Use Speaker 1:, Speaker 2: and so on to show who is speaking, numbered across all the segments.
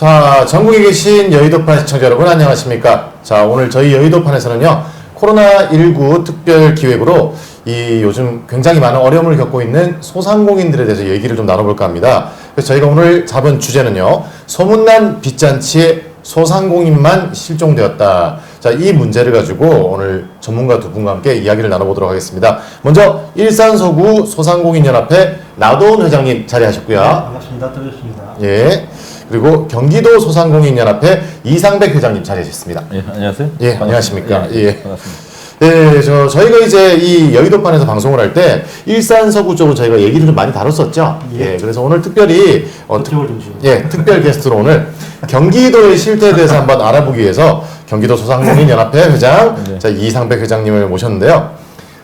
Speaker 1: 자, 전국에 계신 여의도판 시청자 여러분 안녕하십니까? 자, 오늘 저희 여의도판에서는요, 코로나19 특별 기획으로 이 요즘 굉장히 많은 어려움을 겪고 있는 소상공인들에 대해서 얘기를 좀 나눠볼까 합니다. 그래서 저희가 오늘 잡은 주제는요, 소문난 빚잔치에 소상공인만 실종되었다. 자, 이 문제를 가지고 오늘 전문가 두 분과 함께 이야기를 나눠보도록 하겠습니다. 먼저 일산서구 소상공인연합회 나도은 회장님 자리하셨고요.
Speaker 2: 네, 반갑습니다. 떠셨습니다.
Speaker 1: 예. 그리고 경기도 소상공인연합회 이상백 회장님 자리하셨습니다.
Speaker 3: 예, 안녕하세요.
Speaker 1: 예, 안녕하십니까. 예.
Speaker 3: 반갑습니다.
Speaker 1: 네, 저희가 이제 이 여의도판에서 방송을 할 때 일산서구 쪽으로 저희가 얘기를 좀 많이 다뤘었죠.
Speaker 2: 예.
Speaker 1: 그래서 오늘 특별히
Speaker 2: 그쪽을 좀 주세요.
Speaker 1: 예, 특별 게스트로 오늘 경기도의 실태에 대해서 한번 알아보기 위해서 경기도 소상공인연합회 회장
Speaker 3: 네.
Speaker 1: 자, 이상백 회장님을 모셨는데요.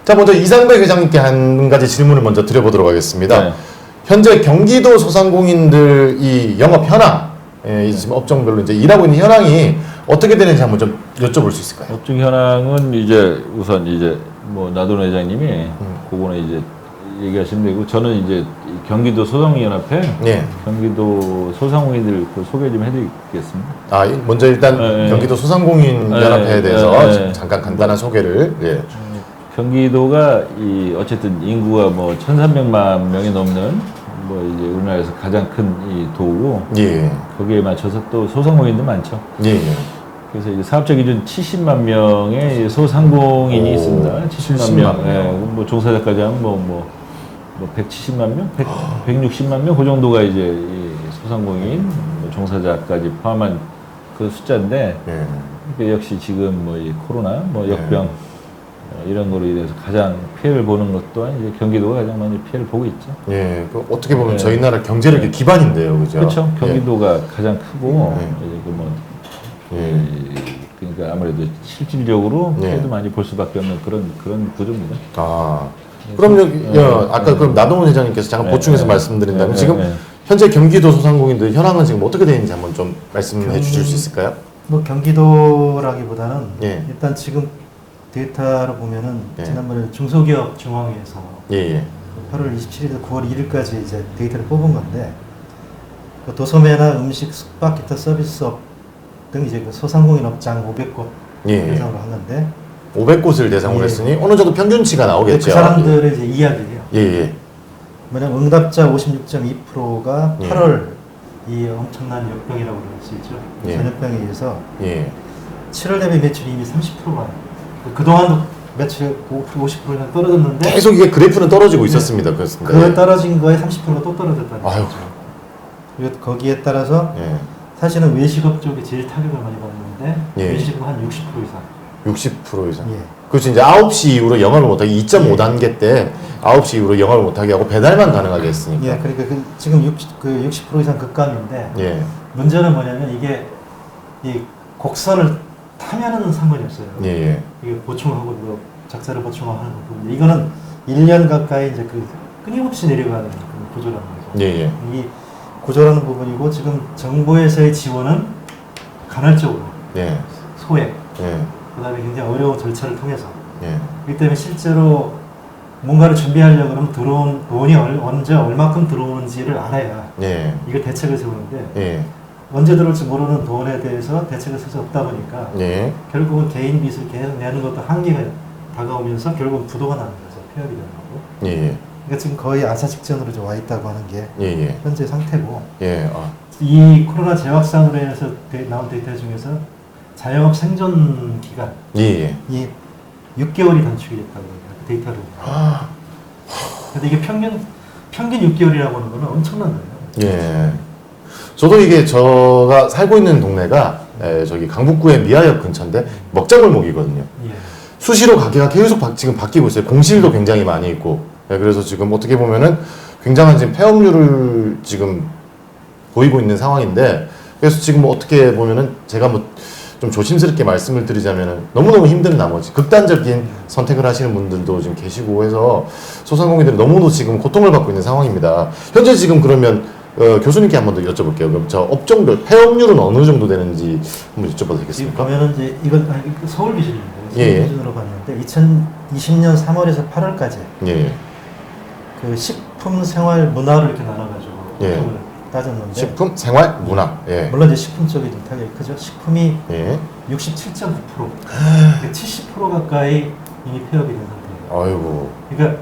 Speaker 1: 자, 먼저 이상백 회장님께 한 가지 질문을 먼저 드려보도록 하겠습니다.
Speaker 3: 네.
Speaker 1: 현재 경기도 소상공인들 이 영업 현황, 이 지금 업종별로 이제 일하고 있는 현황이 어떻게 되는지 한번 좀 여쭤볼 수 있을까요?
Speaker 3: 업종 현황은 이제 우선 이제 뭐 나도은 회장님이 그거는 이제 얘기하시면 되고, 저는 이제 경기도 소상공인연합회
Speaker 1: 예.
Speaker 3: 경기도 소상공인들 그 소개 좀 해드리겠습니다.
Speaker 1: 아, 먼저 일단
Speaker 3: 네.
Speaker 1: 경기도 소상공인연합회에
Speaker 3: 네.
Speaker 1: 대해서
Speaker 3: 네.
Speaker 1: 잠깐 간단한 소개를. 예.
Speaker 3: 경기도가 이 어쨌든 인구가 뭐 1,300만 명이 넘는 뭐 이제 우리나라에서 가장 큰 이 도고,
Speaker 1: 예.
Speaker 3: 거기에 맞춰서 또 소상공인도 많죠.
Speaker 1: 예. 예.
Speaker 3: 그래서 이제 사업자 기준 70만 명의 소상공인이
Speaker 1: 오,
Speaker 3: 있습니다. 70만
Speaker 1: 70만
Speaker 3: 명.
Speaker 1: 명.
Speaker 3: 예, 뭐 종사자까지 하면 뭐 170만 명, 160만 명, 그 정도가 이제 이 소상공인 뭐 종사자까지 포함한 그 숫자인데,
Speaker 1: 예.
Speaker 3: 이게 역시 지금 뭐 이 코로나, 뭐 역병 이런 거로 인해서 가장 피해를 보는 것 또한 이제 경기도가 가장 많이 피해를 보고 있죠.
Speaker 1: 예. 그 어떻게 보면
Speaker 3: 네.
Speaker 1: 저희 나라 경제력 의 기반인데요, 그죠?
Speaker 3: 그렇죠. 경기도가 가장 크고
Speaker 1: 네.
Speaker 3: 이제 그 뭐
Speaker 1: 예.
Speaker 3: 그러니까 아무래도 실질적으로
Speaker 1: 예.
Speaker 3: 피해도 많이 볼 수밖에 없는 그런 구조입니다.
Speaker 1: 아. 그럼 여기 아까 그럼 나동훈 회장님께서 잠깐
Speaker 3: 네,
Speaker 1: 보충해서
Speaker 3: 네.
Speaker 1: 말씀드린다면
Speaker 3: 네,
Speaker 1: 지금
Speaker 3: 네.
Speaker 1: 현재 경기도 소상공인들 현황은 지금 어떻게 되는지 한번 좀 말씀해 주실 수 있을까요?
Speaker 2: 뭐 경기도라기보다는
Speaker 1: 예.
Speaker 2: 일단 지금 데이터로 보면은
Speaker 1: 예.
Speaker 2: 지난번에 중소기업 중앙회에서
Speaker 1: 예, 예.
Speaker 2: 8월 27일에서 9월 1일까지 이제 데이터를 뽑은 건데, 그 도소매나 음식, 숙박, 기타 서비스업 등 이제 그 소상공인 업장 500곳
Speaker 1: 예.
Speaker 2: 대상으로 하는데,
Speaker 1: 500곳을 대상으로
Speaker 2: 예.
Speaker 1: 했으니 어느 정도 평균치가
Speaker 2: 그
Speaker 1: 나오겠죠.
Speaker 2: 사람들의 이제 이야기예요.
Speaker 1: 예, 예.
Speaker 2: 뭐냐면 응답자 56.2%가
Speaker 1: 예.
Speaker 2: 8월 이 엄청난 역병이라고 볼 수 있죠.
Speaker 1: 예.
Speaker 2: 전염병에 의해서
Speaker 1: 예.
Speaker 2: 7월 대비 매출이 이미 30%가 그동안도 매출 50%나 떨어졌는데,
Speaker 1: 계속 이게 그래프는 떨어지고 있었습니다. 그렇습니다.
Speaker 2: 그 떨어진 거에 30%가 또 떨어졌다는
Speaker 1: 아유.
Speaker 2: 거죠. 그리고 거기에 따라서
Speaker 1: 예.
Speaker 2: 사실은 외식업 쪽에 제일 타격을 많이 받는데,
Speaker 1: 예.
Speaker 2: 외식은 한 60% 이상.
Speaker 1: 60% 이상.
Speaker 2: 예.
Speaker 1: 그렇죠. 이제 9시 이후로 영업을 못하게 2.5단계 때 9시 이후로 영업을 못하게 하고 배달만 가능하게 했으니까.
Speaker 2: 예, 그러니까 지금 60% 이상 급감인데,
Speaker 1: 예.
Speaker 2: 문제는 뭐냐면 이게 이 곡선을 타면은 상관이 없어요.
Speaker 1: 예, 예.
Speaker 2: 이게 보충하고 뭐 작사를 보충하고 하는 거고, 이거는 1년 가까이 이제 그 끊임없이 내려가는 그런 구조라는 거죠.
Speaker 1: 예, 예.
Speaker 2: 이 구조라는 부분이고, 지금 정부에서의 지원은 간헐적으로
Speaker 1: 예.
Speaker 2: 소액,
Speaker 1: 예.
Speaker 2: 그다음에 굉장히 어려운 절차를 통해서,
Speaker 1: 예.
Speaker 2: 그렇기 때문에 실제로 뭔가를 준비하려고 그러면 들어온 돈이 언제 얼마큼 들어오는지를 알아야
Speaker 1: 예.
Speaker 2: 이걸 대책을 세우는데,
Speaker 1: 예.
Speaker 2: 언제 들어올지 모르는 돈에 대해서 대책을 쓸 수 없다 보니까
Speaker 1: 예.
Speaker 2: 결국은 개인 빚을 계속 내는 것도 한계가 다가오면서 결국은 부도가 나는 거죠. 폐업이 되는 거고.
Speaker 1: 예. 예.
Speaker 2: 그러니까 지금 거의 아사 직전으로 좀 와 있다고 하는 게
Speaker 1: 예. 예.
Speaker 2: 현재 상태고,
Speaker 1: 예. 아.
Speaker 2: 이 코로나 재확산으로 인해서 나온 데이터 중에서 자영업 생존 기간이
Speaker 1: 예. 예.
Speaker 2: 6개월이 단축이 됐다고 해요. 그 데이터를.
Speaker 1: 아.
Speaker 2: 근데 이게 평균 6개월이라고 하는 거는 엄청난 거예요.
Speaker 1: 예. 저도 이게 제가 살고 있는 동네가 저기 강북구의 미아역 근처인데 먹자골목이거든요.
Speaker 2: 예.
Speaker 1: 수시로 가게가 계속 지금 바뀌고 있어요. 공실도 굉장히 많이 있고. 그래서 지금 어떻게 보면은 굉장한 지금 폐업률을 지금 보이고 있는 상황인데, 그래서 지금 뭐 어떻게 보면은 제가 뭐 좀 조심스럽게 말씀을 드리자면은 너무너무 힘든 나머지 극단적인 선택을 하시는 분들도 지금 계시고 해서 소상공인들이 너무도 지금 고통을 받고 있는 상황입니다. 현재 지금 그러면 교수님께 한 번 더 여쭤볼게요. 그럼 저 업종별 폐업률은 어느 정도 되는지 한번 여쭤봐도
Speaker 2: 지금
Speaker 1: 되겠습니까?
Speaker 2: 보면은 이제 이건 서울 기준입니다. 서울
Speaker 1: 예.
Speaker 2: 기준으로 봤는데 2020년 3월에서 8월까지
Speaker 1: 예.
Speaker 2: 그 식품 생활 문화를 이렇게 나눠가지고
Speaker 1: 예.
Speaker 2: 업종을 따졌는데
Speaker 1: 식품, 생활, 문화. 예.
Speaker 2: 물론 이제 식품 쪽이 좀 타격이 크죠. 식품이
Speaker 1: 예.
Speaker 2: 67.9%, 70% 가까이 이미 폐업이 된 상태예요.
Speaker 1: 아이고.
Speaker 2: 그러니까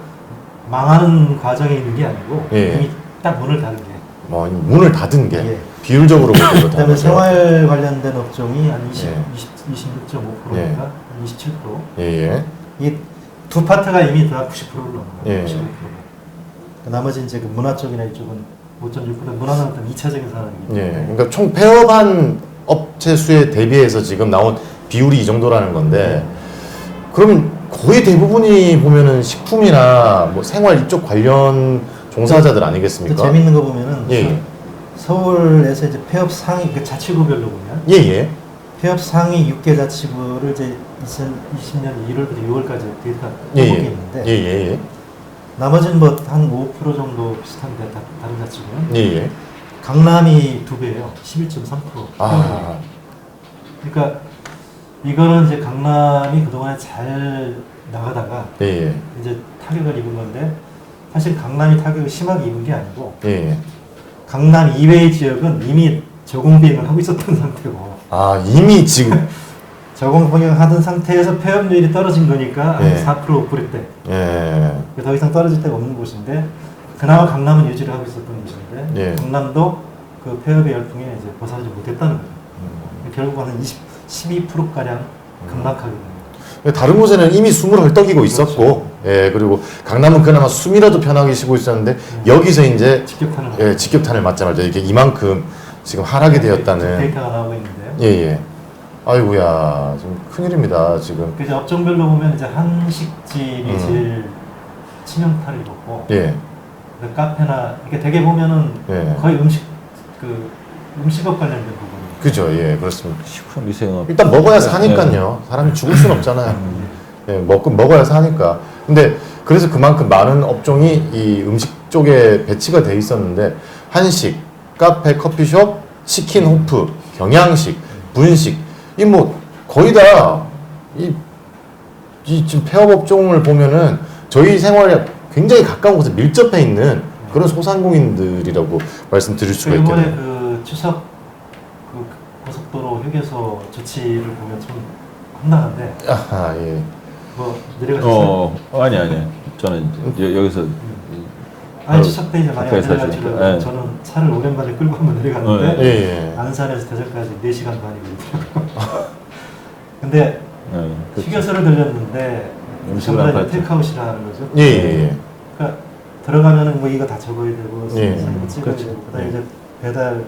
Speaker 2: 망하는 과정에 있는 게 아니고
Speaker 1: 예.
Speaker 2: 이미 딱 문을 닫은 게.
Speaker 1: 뭐 문을 닫은 게
Speaker 2: 예.
Speaker 1: 비율적으로 보면 닫은
Speaker 2: 그다음에
Speaker 1: 거죠.
Speaker 2: 생활 관련된 업종이 한 26.5%니까
Speaker 1: 예.
Speaker 2: 한 27%.
Speaker 1: 예, 예.
Speaker 2: 이 두 파트가 이미 다 90%를 넘어요.
Speaker 1: 예.
Speaker 2: 95%. 나머지 이제 그 문화 쪽이나 이쪽은 5.6%. 문화는 어떤 2차적인 상황이기 때문에.
Speaker 1: 예. 그러니까 총 폐업한 업체 수에 대비해서 지금 나온 비율이 이 정도라는 건데, 그러면 거의 대부분이 보면은 식품이나 뭐 생활 이쪽 관련 종사자들 아니겠습니까?
Speaker 2: 또 재밌는 거 보면은
Speaker 1: 예.
Speaker 2: 서울에서 이제 폐업 상위 그 자치구별로 보면
Speaker 1: 예, 예.
Speaker 2: 폐업 상위 6개 자치구를 이제 2020년 1월부터 6월까지 데이터
Speaker 1: 예,
Speaker 2: 뽑은 게
Speaker 1: 예.
Speaker 2: 있는데
Speaker 1: 예, 예, 예.
Speaker 2: 나머지는 뭐 한 5% 정도 비슷한데 다른 자치구는
Speaker 1: 예, 예.
Speaker 2: 강남이 2배예요. 11.3%.
Speaker 1: 아,
Speaker 2: 그러니까 이거는 이제 강남이 그동안에 잘 나가다가
Speaker 1: 예, 예.
Speaker 2: 이제 타격을 입은 건데 사실 강남이 타격을 심하게 입은 게 아니고
Speaker 1: 예, 예. 강남
Speaker 2: 강남 이외의 지역은 이미 저공 비행을 하고 있었던 상태고
Speaker 1: 아, 이미 지금,
Speaker 2: 저공 비행하던 상태에서 폐업률이 떨어진 거니까
Speaker 1: 예.
Speaker 2: 한 4% 5%대
Speaker 1: 예.
Speaker 2: 더 이상 떨어질 데가 없는 곳인데 그나마 강남은 유지를 하고 있었던 곳인데
Speaker 1: 예.
Speaker 2: 강남도 그 폐업의 열풍에 이제 벗어나지 못했다는 거죠. 결국 한 12%가량 급락하게 됩니다.
Speaker 1: 다른 곳에는 이미 숨을 헐떡이고 있었고, 예, 그리고 강남은 그나마 숨이라도 편하게 쉬고 있었는데, 여기서 이제,
Speaker 2: 직격탄을
Speaker 1: 예, 직격탄을 맞자마자 이게 이만큼 지금 하락이 되었다는.
Speaker 2: 데이터가 나오고 있는데요.
Speaker 1: 예, 예. 아이고야, 지금 큰일입니다, 지금.
Speaker 2: 그래서 업종별로 보면 이제 한식집이 제일 치명타를 입었고,
Speaker 1: 예,
Speaker 2: 그 카페나 이렇게 되게 보면은
Speaker 1: 예.
Speaker 2: 거의 음식업 관련된 부분.
Speaker 1: 그죠, 예, 그렇습니다.
Speaker 3: 식품 위생업.
Speaker 1: 일단 먹어야 사니까요. 사람이 죽을 순 없잖아요. 예, 먹어야 사니까. 근데 그래서 그만큼 많은 업종이 이 음식 쪽에 배치가 돼 있었는데, 한식, 카페, 커피숍, 치킨, 호프, 경양식, 분식, 이 뭐 거의 다 이 지금 폐업 업종을 보면은 저희 생활에 굉장히 가까운 곳에 밀접해 있는 그런 소상공인들이라고 말씀드릴 수가
Speaker 2: 이번에
Speaker 1: 있겠네요.
Speaker 2: 그 추석 그 고속도로 휴게소 조치를 보면 좀 황당한데
Speaker 1: 아하, 예.
Speaker 2: 뭐 내려가셨어요?
Speaker 3: 아니. 저는 이제 여기서
Speaker 2: 아니 추석 때 이제 많이 안
Speaker 3: 가까이
Speaker 2: 내려가지고
Speaker 3: 사시니까, 예.
Speaker 2: 저는 차를 오랜만에 끌고 한번 내려갔는데
Speaker 1: 예, 예.
Speaker 2: 안산에서 대전까지 4시간 반이 걸리더라고요. 근데
Speaker 3: 예, 그렇죠.
Speaker 2: 휴게소를 들렸는데
Speaker 3: 음식을
Speaker 2: 전부
Speaker 3: 안
Speaker 2: 다
Speaker 3: 팔죠.
Speaker 2: 테이크아웃이라는 거죠.
Speaker 1: 예, 예, 예.
Speaker 2: 그러니까 들어가면은 뭐 이거 다 적어야 되고
Speaker 1: 예.
Speaker 2: 찍어야
Speaker 3: 그렇죠.
Speaker 2: 되고 그다음에
Speaker 1: 예.
Speaker 2: 이제 배달이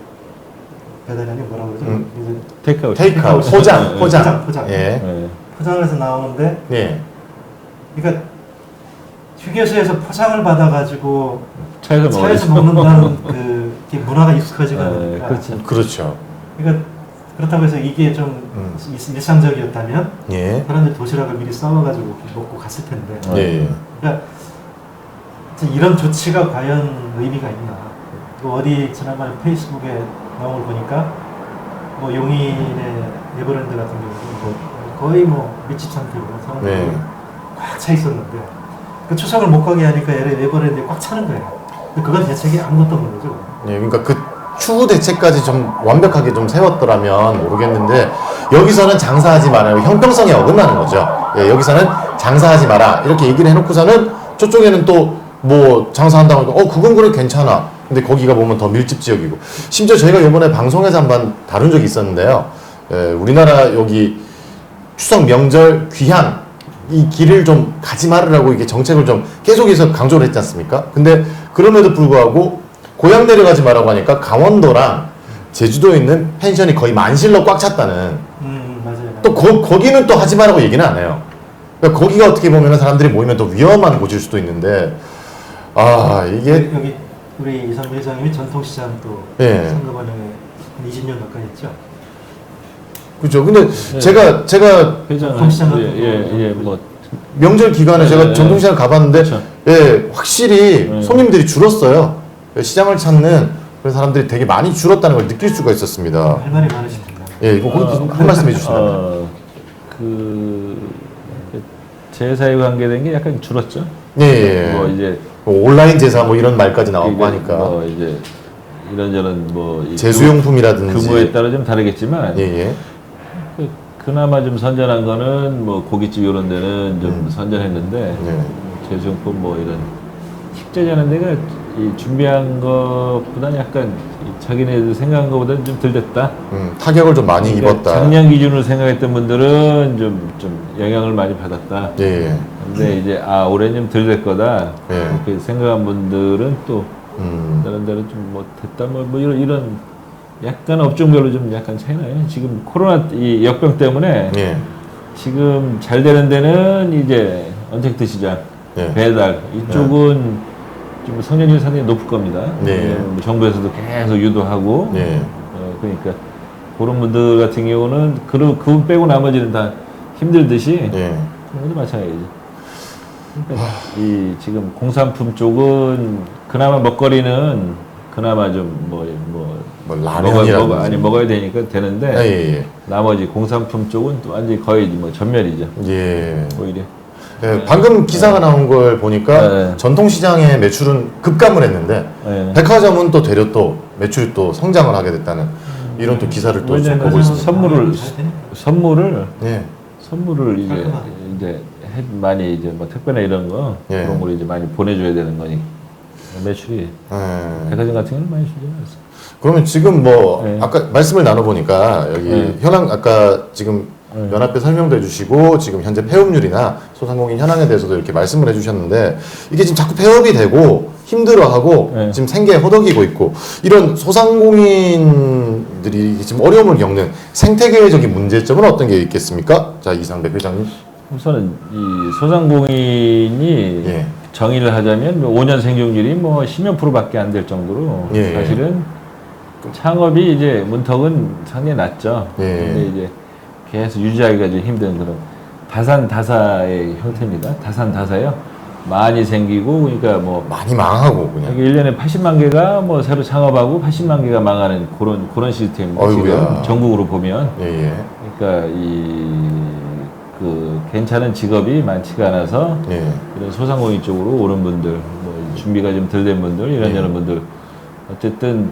Speaker 2: 아니 뭐라고 그러죠? 이제
Speaker 3: 테이크아웃.
Speaker 1: 테이크아웃, 포장.
Speaker 2: 포장.
Speaker 1: 예.
Speaker 3: 예.
Speaker 2: 포장을 해서 나오는데
Speaker 1: 예.
Speaker 2: 그러니까 휴게소에서 포장을 받아가지고
Speaker 3: 차에서
Speaker 2: 차에서
Speaker 3: 먹어야죠.
Speaker 2: 먹는다는 그 문화가 익숙하지가
Speaker 3: 예,
Speaker 2: 않으니까
Speaker 3: 그렇죠.
Speaker 1: 그렇죠.
Speaker 2: 그러니까 그렇다고 해서 이게 좀 일상적이었다면
Speaker 1: 예.
Speaker 2: 사람들이 도시락을 미리 싸워가지고 먹고 갔을 텐데
Speaker 1: 예. 예.
Speaker 2: 그러니까 이런 조치가 과연 의미가 있나 또 어디 지난번에 페이스북에 나온 걸 보니까 뭐 용인의 에버랜드 같은 경우는 거의 뭐 밀집 상태로 사람들이
Speaker 1: 네.
Speaker 2: 꽉 차 있었는데 그 추석을 못 가게 하니까 에버랜드에 꽉 차는 거예요. 근데 그건 대책이 아무것도 없는 거죠.
Speaker 1: 예, 그러니까 그 추후 대책까지 좀 완벽하게 좀 세웠더라면 모르겠는데 여기서는 장사하지 말아요. 형평성에 어긋나는 거죠. 예, 여기서는 장사하지 마라 이렇게 얘기를 해놓고서는 저쪽에는 또 뭐 장사한다고 하니까 그건 그래 괜찮아. 근데 거기가 보면 더 밀집 지역이고 심지어 저희가 이번에 방송에서 한번 다룬 적이 있었는데요. 예, 우리나라 여기 추석 명절 귀향 이 길을 좀 가지 말으라고 이게 정책을 좀 계속해서 강조를 했지 않습니까? 근데 그럼에도 불구하고 고향 내려가지 말라고 하니까 강원도랑 제주도에 있는 펜션이 거의 만실로 꽉 찼다는
Speaker 2: 맞아요.
Speaker 1: 또 거기는 또 하지 말라고 얘기는 안 해요. 그러니까 거기가 어떻게 보면 사람들이 모이면 더 위험한 곳일 수도 있는데 이게
Speaker 2: 여기 우리 이상민 회장님이 전통시장 또
Speaker 1: 예.
Speaker 2: 선거 반영에 20년 가까이 했죠.
Speaker 1: 그죠. 근데
Speaker 3: 예.
Speaker 1: 제가
Speaker 3: 회장은
Speaker 2: 전통시장 같은
Speaker 3: 예, 뭐
Speaker 1: 명절 기간에
Speaker 3: 예,
Speaker 1: 제가
Speaker 3: 예.
Speaker 1: 전통시장 가봤는데
Speaker 3: 그렇죠.
Speaker 1: 예, 확실히
Speaker 3: 예.
Speaker 1: 손님들이 줄었어요. 시장을 찾는 그런 사람들이 되게 많이 줄었다는 걸 느낄 수가 있었습니다.
Speaker 2: 할 말이 많으시군요.
Speaker 1: 예, 이거 거기 한 말씀 해주신다면.
Speaker 3: 제사에 관계된 게 약간 줄었죠.
Speaker 1: 예, 예.
Speaker 3: 뭐 이제
Speaker 1: 뭐 온라인 제사 뭐 이런 말까지 나오고
Speaker 3: 이게
Speaker 1: 하니까.
Speaker 3: 뭐 이제 이런저런 뭐이
Speaker 1: 제수용품이라든지.
Speaker 3: 규모에 따라 좀 다르겠지만
Speaker 1: 예, 예.
Speaker 3: 그나마 좀 선전한 거는 뭐 고깃집 이런 데는 좀 선전했는데
Speaker 1: 네.
Speaker 3: 제수용품 뭐 이런 식재하는 데가 이 준비한 것보다는 약간 자기네들 생각한 것보다는 좀 덜 됐다.
Speaker 1: 타격을 좀 많이
Speaker 3: 그러니까
Speaker 1: 입었다.
Speaker 3: 작년 기준으로 생각했던 분들은 좀 영향을 많이 받았다.
Speaker 1: 예, 예.
Speaker 3: 근데 이제 올해는 좀 덜 될 거다.
Speaker 1: 예.
Speaker 3: 그렇게 생각한 분들은 또 다른 데로 좀 뭐 됐다 뭐 이런 약간 업종별로 좀 약간 차이나요. 지금 코로나 이 역병 때문에
Speaker 1: 예.
Speaker 3: 지금 잘 되는 데는 이제 언택트 시장,
Speaker 1: 예.
Speaker 3: 배달 이쪽은 좀 성장률이 상당히 높을 겁니다.
Speaker 1: 네.
Speaker 3: 뭐 정부에서도 계속 유도하고
Speaker 1: 예.
Speaker 3: 그러니까 그런 분들 같은 경우는 그분 빼고 나머지는 다 힘들듯이
Speaker 1: 예.
Speaker 3: 그런 것도 마찬가지죠. 그러니까 이 지금 공산품 쪽은 그나마 먹거리는 그나마 좀
Speaker 1: 뭐 라면이라든지.
Speaker 3: 먹어야 되니까 되는데
Speaker 1: 예, 예.
Speaker 3: 나머지 공산품 쪽은 또 완전히 거의 뭐 전멸이죠.
Speaker 1: 예.
Speaker 3: 오히려.
Speaker 1: 예, 방금 기사가 나온 걸 보니까
Speaker 3: 네.
Speaker 1: 전통시장의 매출은 급감을 했는데
Speaker 3: 네.
Speaker 1: 백화점은 또 되려 또 매출이 또 성장을 하게 됐다는 이런 또 기사를 또 지금
Speaker 3: 왜냐면
Speaker 1: 보고 있습니다.
Speaker 3: 선물을 이제
Speaker 2: 깔끔하게.
Speaker 3: 많이 이제 뭐 택배나 이런 거
Speaker 1: 예.
Speaker 3: 그런 걸 이제 많이 보내줘야 되는 거니 매출이
Speaker 1: 예.
Speaker 3: 백화점 같은 경우는 많이 주지 않았어.
Speaker 1: 그러면 지금 뭐
Speaker 3: 네.
Speaker 1: 아까 말씀을 나눠보니까 여기
Speaker 3: 네.
Speaker 1: 현황 아까 지금
Speaker 3: 네.
Speaker 1: 연합회 설명도 해주시고 지금 현재 폐업률이나 소상공인 현황에 대해서도 이렇게 말씀을 해주셨는데 이게 지금 자꾸 폐업이 되고 힘들어하고
Speaker 3: 네.
Speaker 1: 지금 생계에 허덕이고 있고 이런 소상공인들이 지금 어려움을 겪는 생태계적인 문제점은 어떤 게 있겠습니까? 자 이상백 회장님.
Speaker 3: 우선은 이 소상공인이
Speaker 1: 예.
Speaker 3: 정의를 하자면 5년 생존율이 뭐 10몇 %밖에 안 될 정도로
Speaker 1: 예.
Speaker 3: 사실은 창업이 이제 문턱은 상당히 낮죠.
Speaker 1: 예.
Speaker 3: 근데 이제 계속 유지하기가 좀 힘든 그런 다산다사의 형태입니다. 다산다사요. 많이 생기고 그러니까 뭐
Speaker 1: 많이 망하고 그냥.
Speaker 3: 여기 1년에 80만 개가 뭐 새로 창업하고 80만 개가 망하는 그런 시스템입니다.
Speaker 1: 어이구야.
Speaker 3: 지금 전국으로 보면.
Speaker 1: 예예.
Speaker 3: 그러니까 괜찮은 직업이 많지가 않아서
Speaker 1: 예.
Speaker 3: 이런 소상공인 쪽으로 오는 분들, 뭐 준비가 좀 덜 된 분들, 이런 분들 어쨌든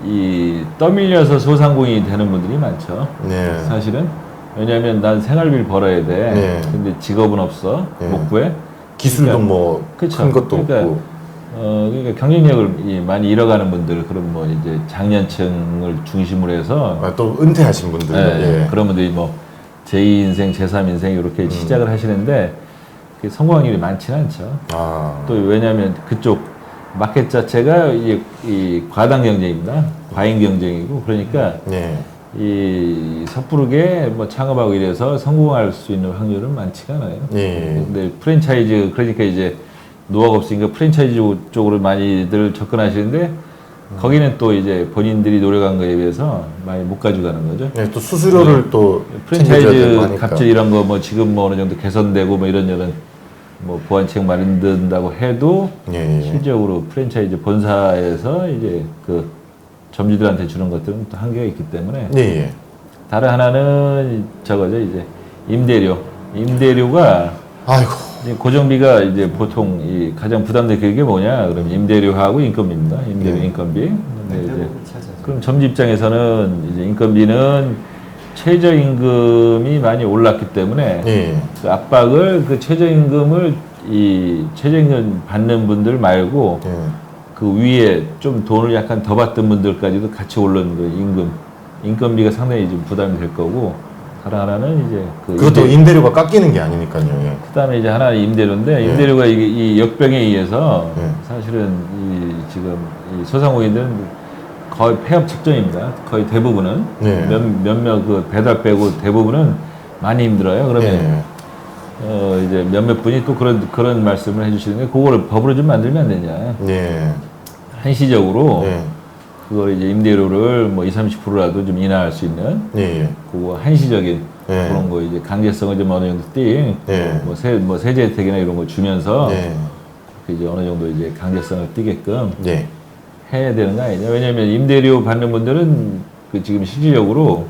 Speaker 3: 이 떠밀려서 소상공인이 되는 분들이 많죠.
Speaker 1: 네.
Speaker 3: 사실은 왜냐하면 난 생활비를 벌어야 돼.
Speaker 1: 네.
Speaker 3: 근데 직업은 없어.
Speaker 1: 네.
Speaker 3: 못 구해.
Speaker 1: 기술도
Speaker 3: 그러니까,
Speaker 1: 뭐
Speaker 3: 그쵸.
Speaker 1: 큰 것도
Speaker 3: 그러니까,
Speaker 1: 없고.
Speaker 3: 그러니까 경쟁력을 많이 잃어가는 분들, 그런 뭐 이제 장년층을 중심으로 해서
Speaker 1: 또 은퇴하신 분들.
Speaker 3: 예,
Speaker 1: 예.
Speaker 3: 그런 분들이 뭐 제2인생, 제3인생 이렇게 시작을 하시는데 그게 성공률이 많지는 않죠.
Speaker 1: 아.
Speaker 3: 또 왜냐하면 그쪽 마켓 자체가 이 과당 경쟁입니다. 과잉 경쟁이고 그러니까
Speaker 1: 예.
Speaker 3: 이 섣부르게 뭐 창업하고 이래서 성공할 수 있는 확률은 많지가 않아요.
Speaker 1: 예.
Speaker 3: 근데 프랜차이즈 그러니까 이제 노하우가 없으니까 프랜차이즈 쪽으로 많이들 접근하시는데 거기는 또 이제 본인들이 노력한 거에 비해서 많이 못 가져가는 거죠.
Speaker 1: 예, 또 수수료를 또 챙겨줘야 되고
Speaker 3: 프랜차이즈
Speaker 1: 하니까.
Speaker 3: 값질 이런 거 뭐 지금 뭐 어느 정도 개선되고 뭐 이런 뭐 보완책 만든다고 해도
Speaker 1: 예, 예.
Speaker 3: 실적으로 프랜차이즈 본사에서 이제 그 점주들한테 주는 것들은 또 한계가 있기 때문에
Speaker 1: 예, 예.
Speaker 3: 다른 하나는 저거죠 이제 임대료가
Speaker 1: 아이고.
Speaker 3: 이제 고정비가 이제 보통 이 가장 부담되는 게 뭐냐 그러면 임대료하고 인건비입니다. 임대료
Speaker 1: 예.
Speaker 3: 인건비. 근데 이제
Speaker 2: 대부분 차지하죠.
Speaker 3: 그럼 점주 입장에서는 이제 인건비는 최저임금이 많이 올랐기 때문에
Speaker 1: 예.
Speaker 3: 그 압박을 그 최저임금을 이 최저임금 받는 분들 말고
Speaker 1: 예.
Speaker 3: 그 위에 좀 돈을 약간 더 받던 분들까지도 같이 오른 그 인건비가 상당히 좀 부담이 될 거고 다른 하나는 이제 그
Speaker 1: 그것도 임대료가 깎이는 게 아니니까요. 예.
Speaker 3: 그다음에 이제 하나는 임대료인데
Speaker 1: 예.
Speaker 3: 임대료가 이게 이 역병에 의해서
Speaker 1: 예.
Speaker 3: 사실은 이 지금 이 소상공인들은 거의 폐업 직전입니다. 거의 대부분은
Speaker 1: 예.
Speaker 3: 몇몇 그 배달 빼고 대부분은 많이 힘들어요. 그러면
Speaker 1: 예.
Speaker 3: 이제 몇몇 분이 또 그런 말씀을 해주시는데 그거를 법으로 좀 만들면 안 되냐?
Speaker 1: 예.
Speaker 3: 한시적으로
Speaker 1: 예.
Speaker 3: 그걸 이제 임대료를 뭐 20-30%라도 좀 인하할 수 있는
Speaker 1: 예. 예.
Speaker 3: 그거 한시적인
Speaker 1: 예.
Speaker 3: 그런 거 이제 강제성을 좀 어느 정도 띈
Speaker 1: 예.
Speaker 3: 뭐 세제 혜택이나 이런 거 주면서
Speaker 1: 예.
Speaker 3: 이제 어느 정도 이제 강제성을 띠게끔
Speaker 1: 예.
Speaker 3: 해야 되는 거 아니냐? 왜냐하면 임대료 받는 분들은 그 지금 실질적으로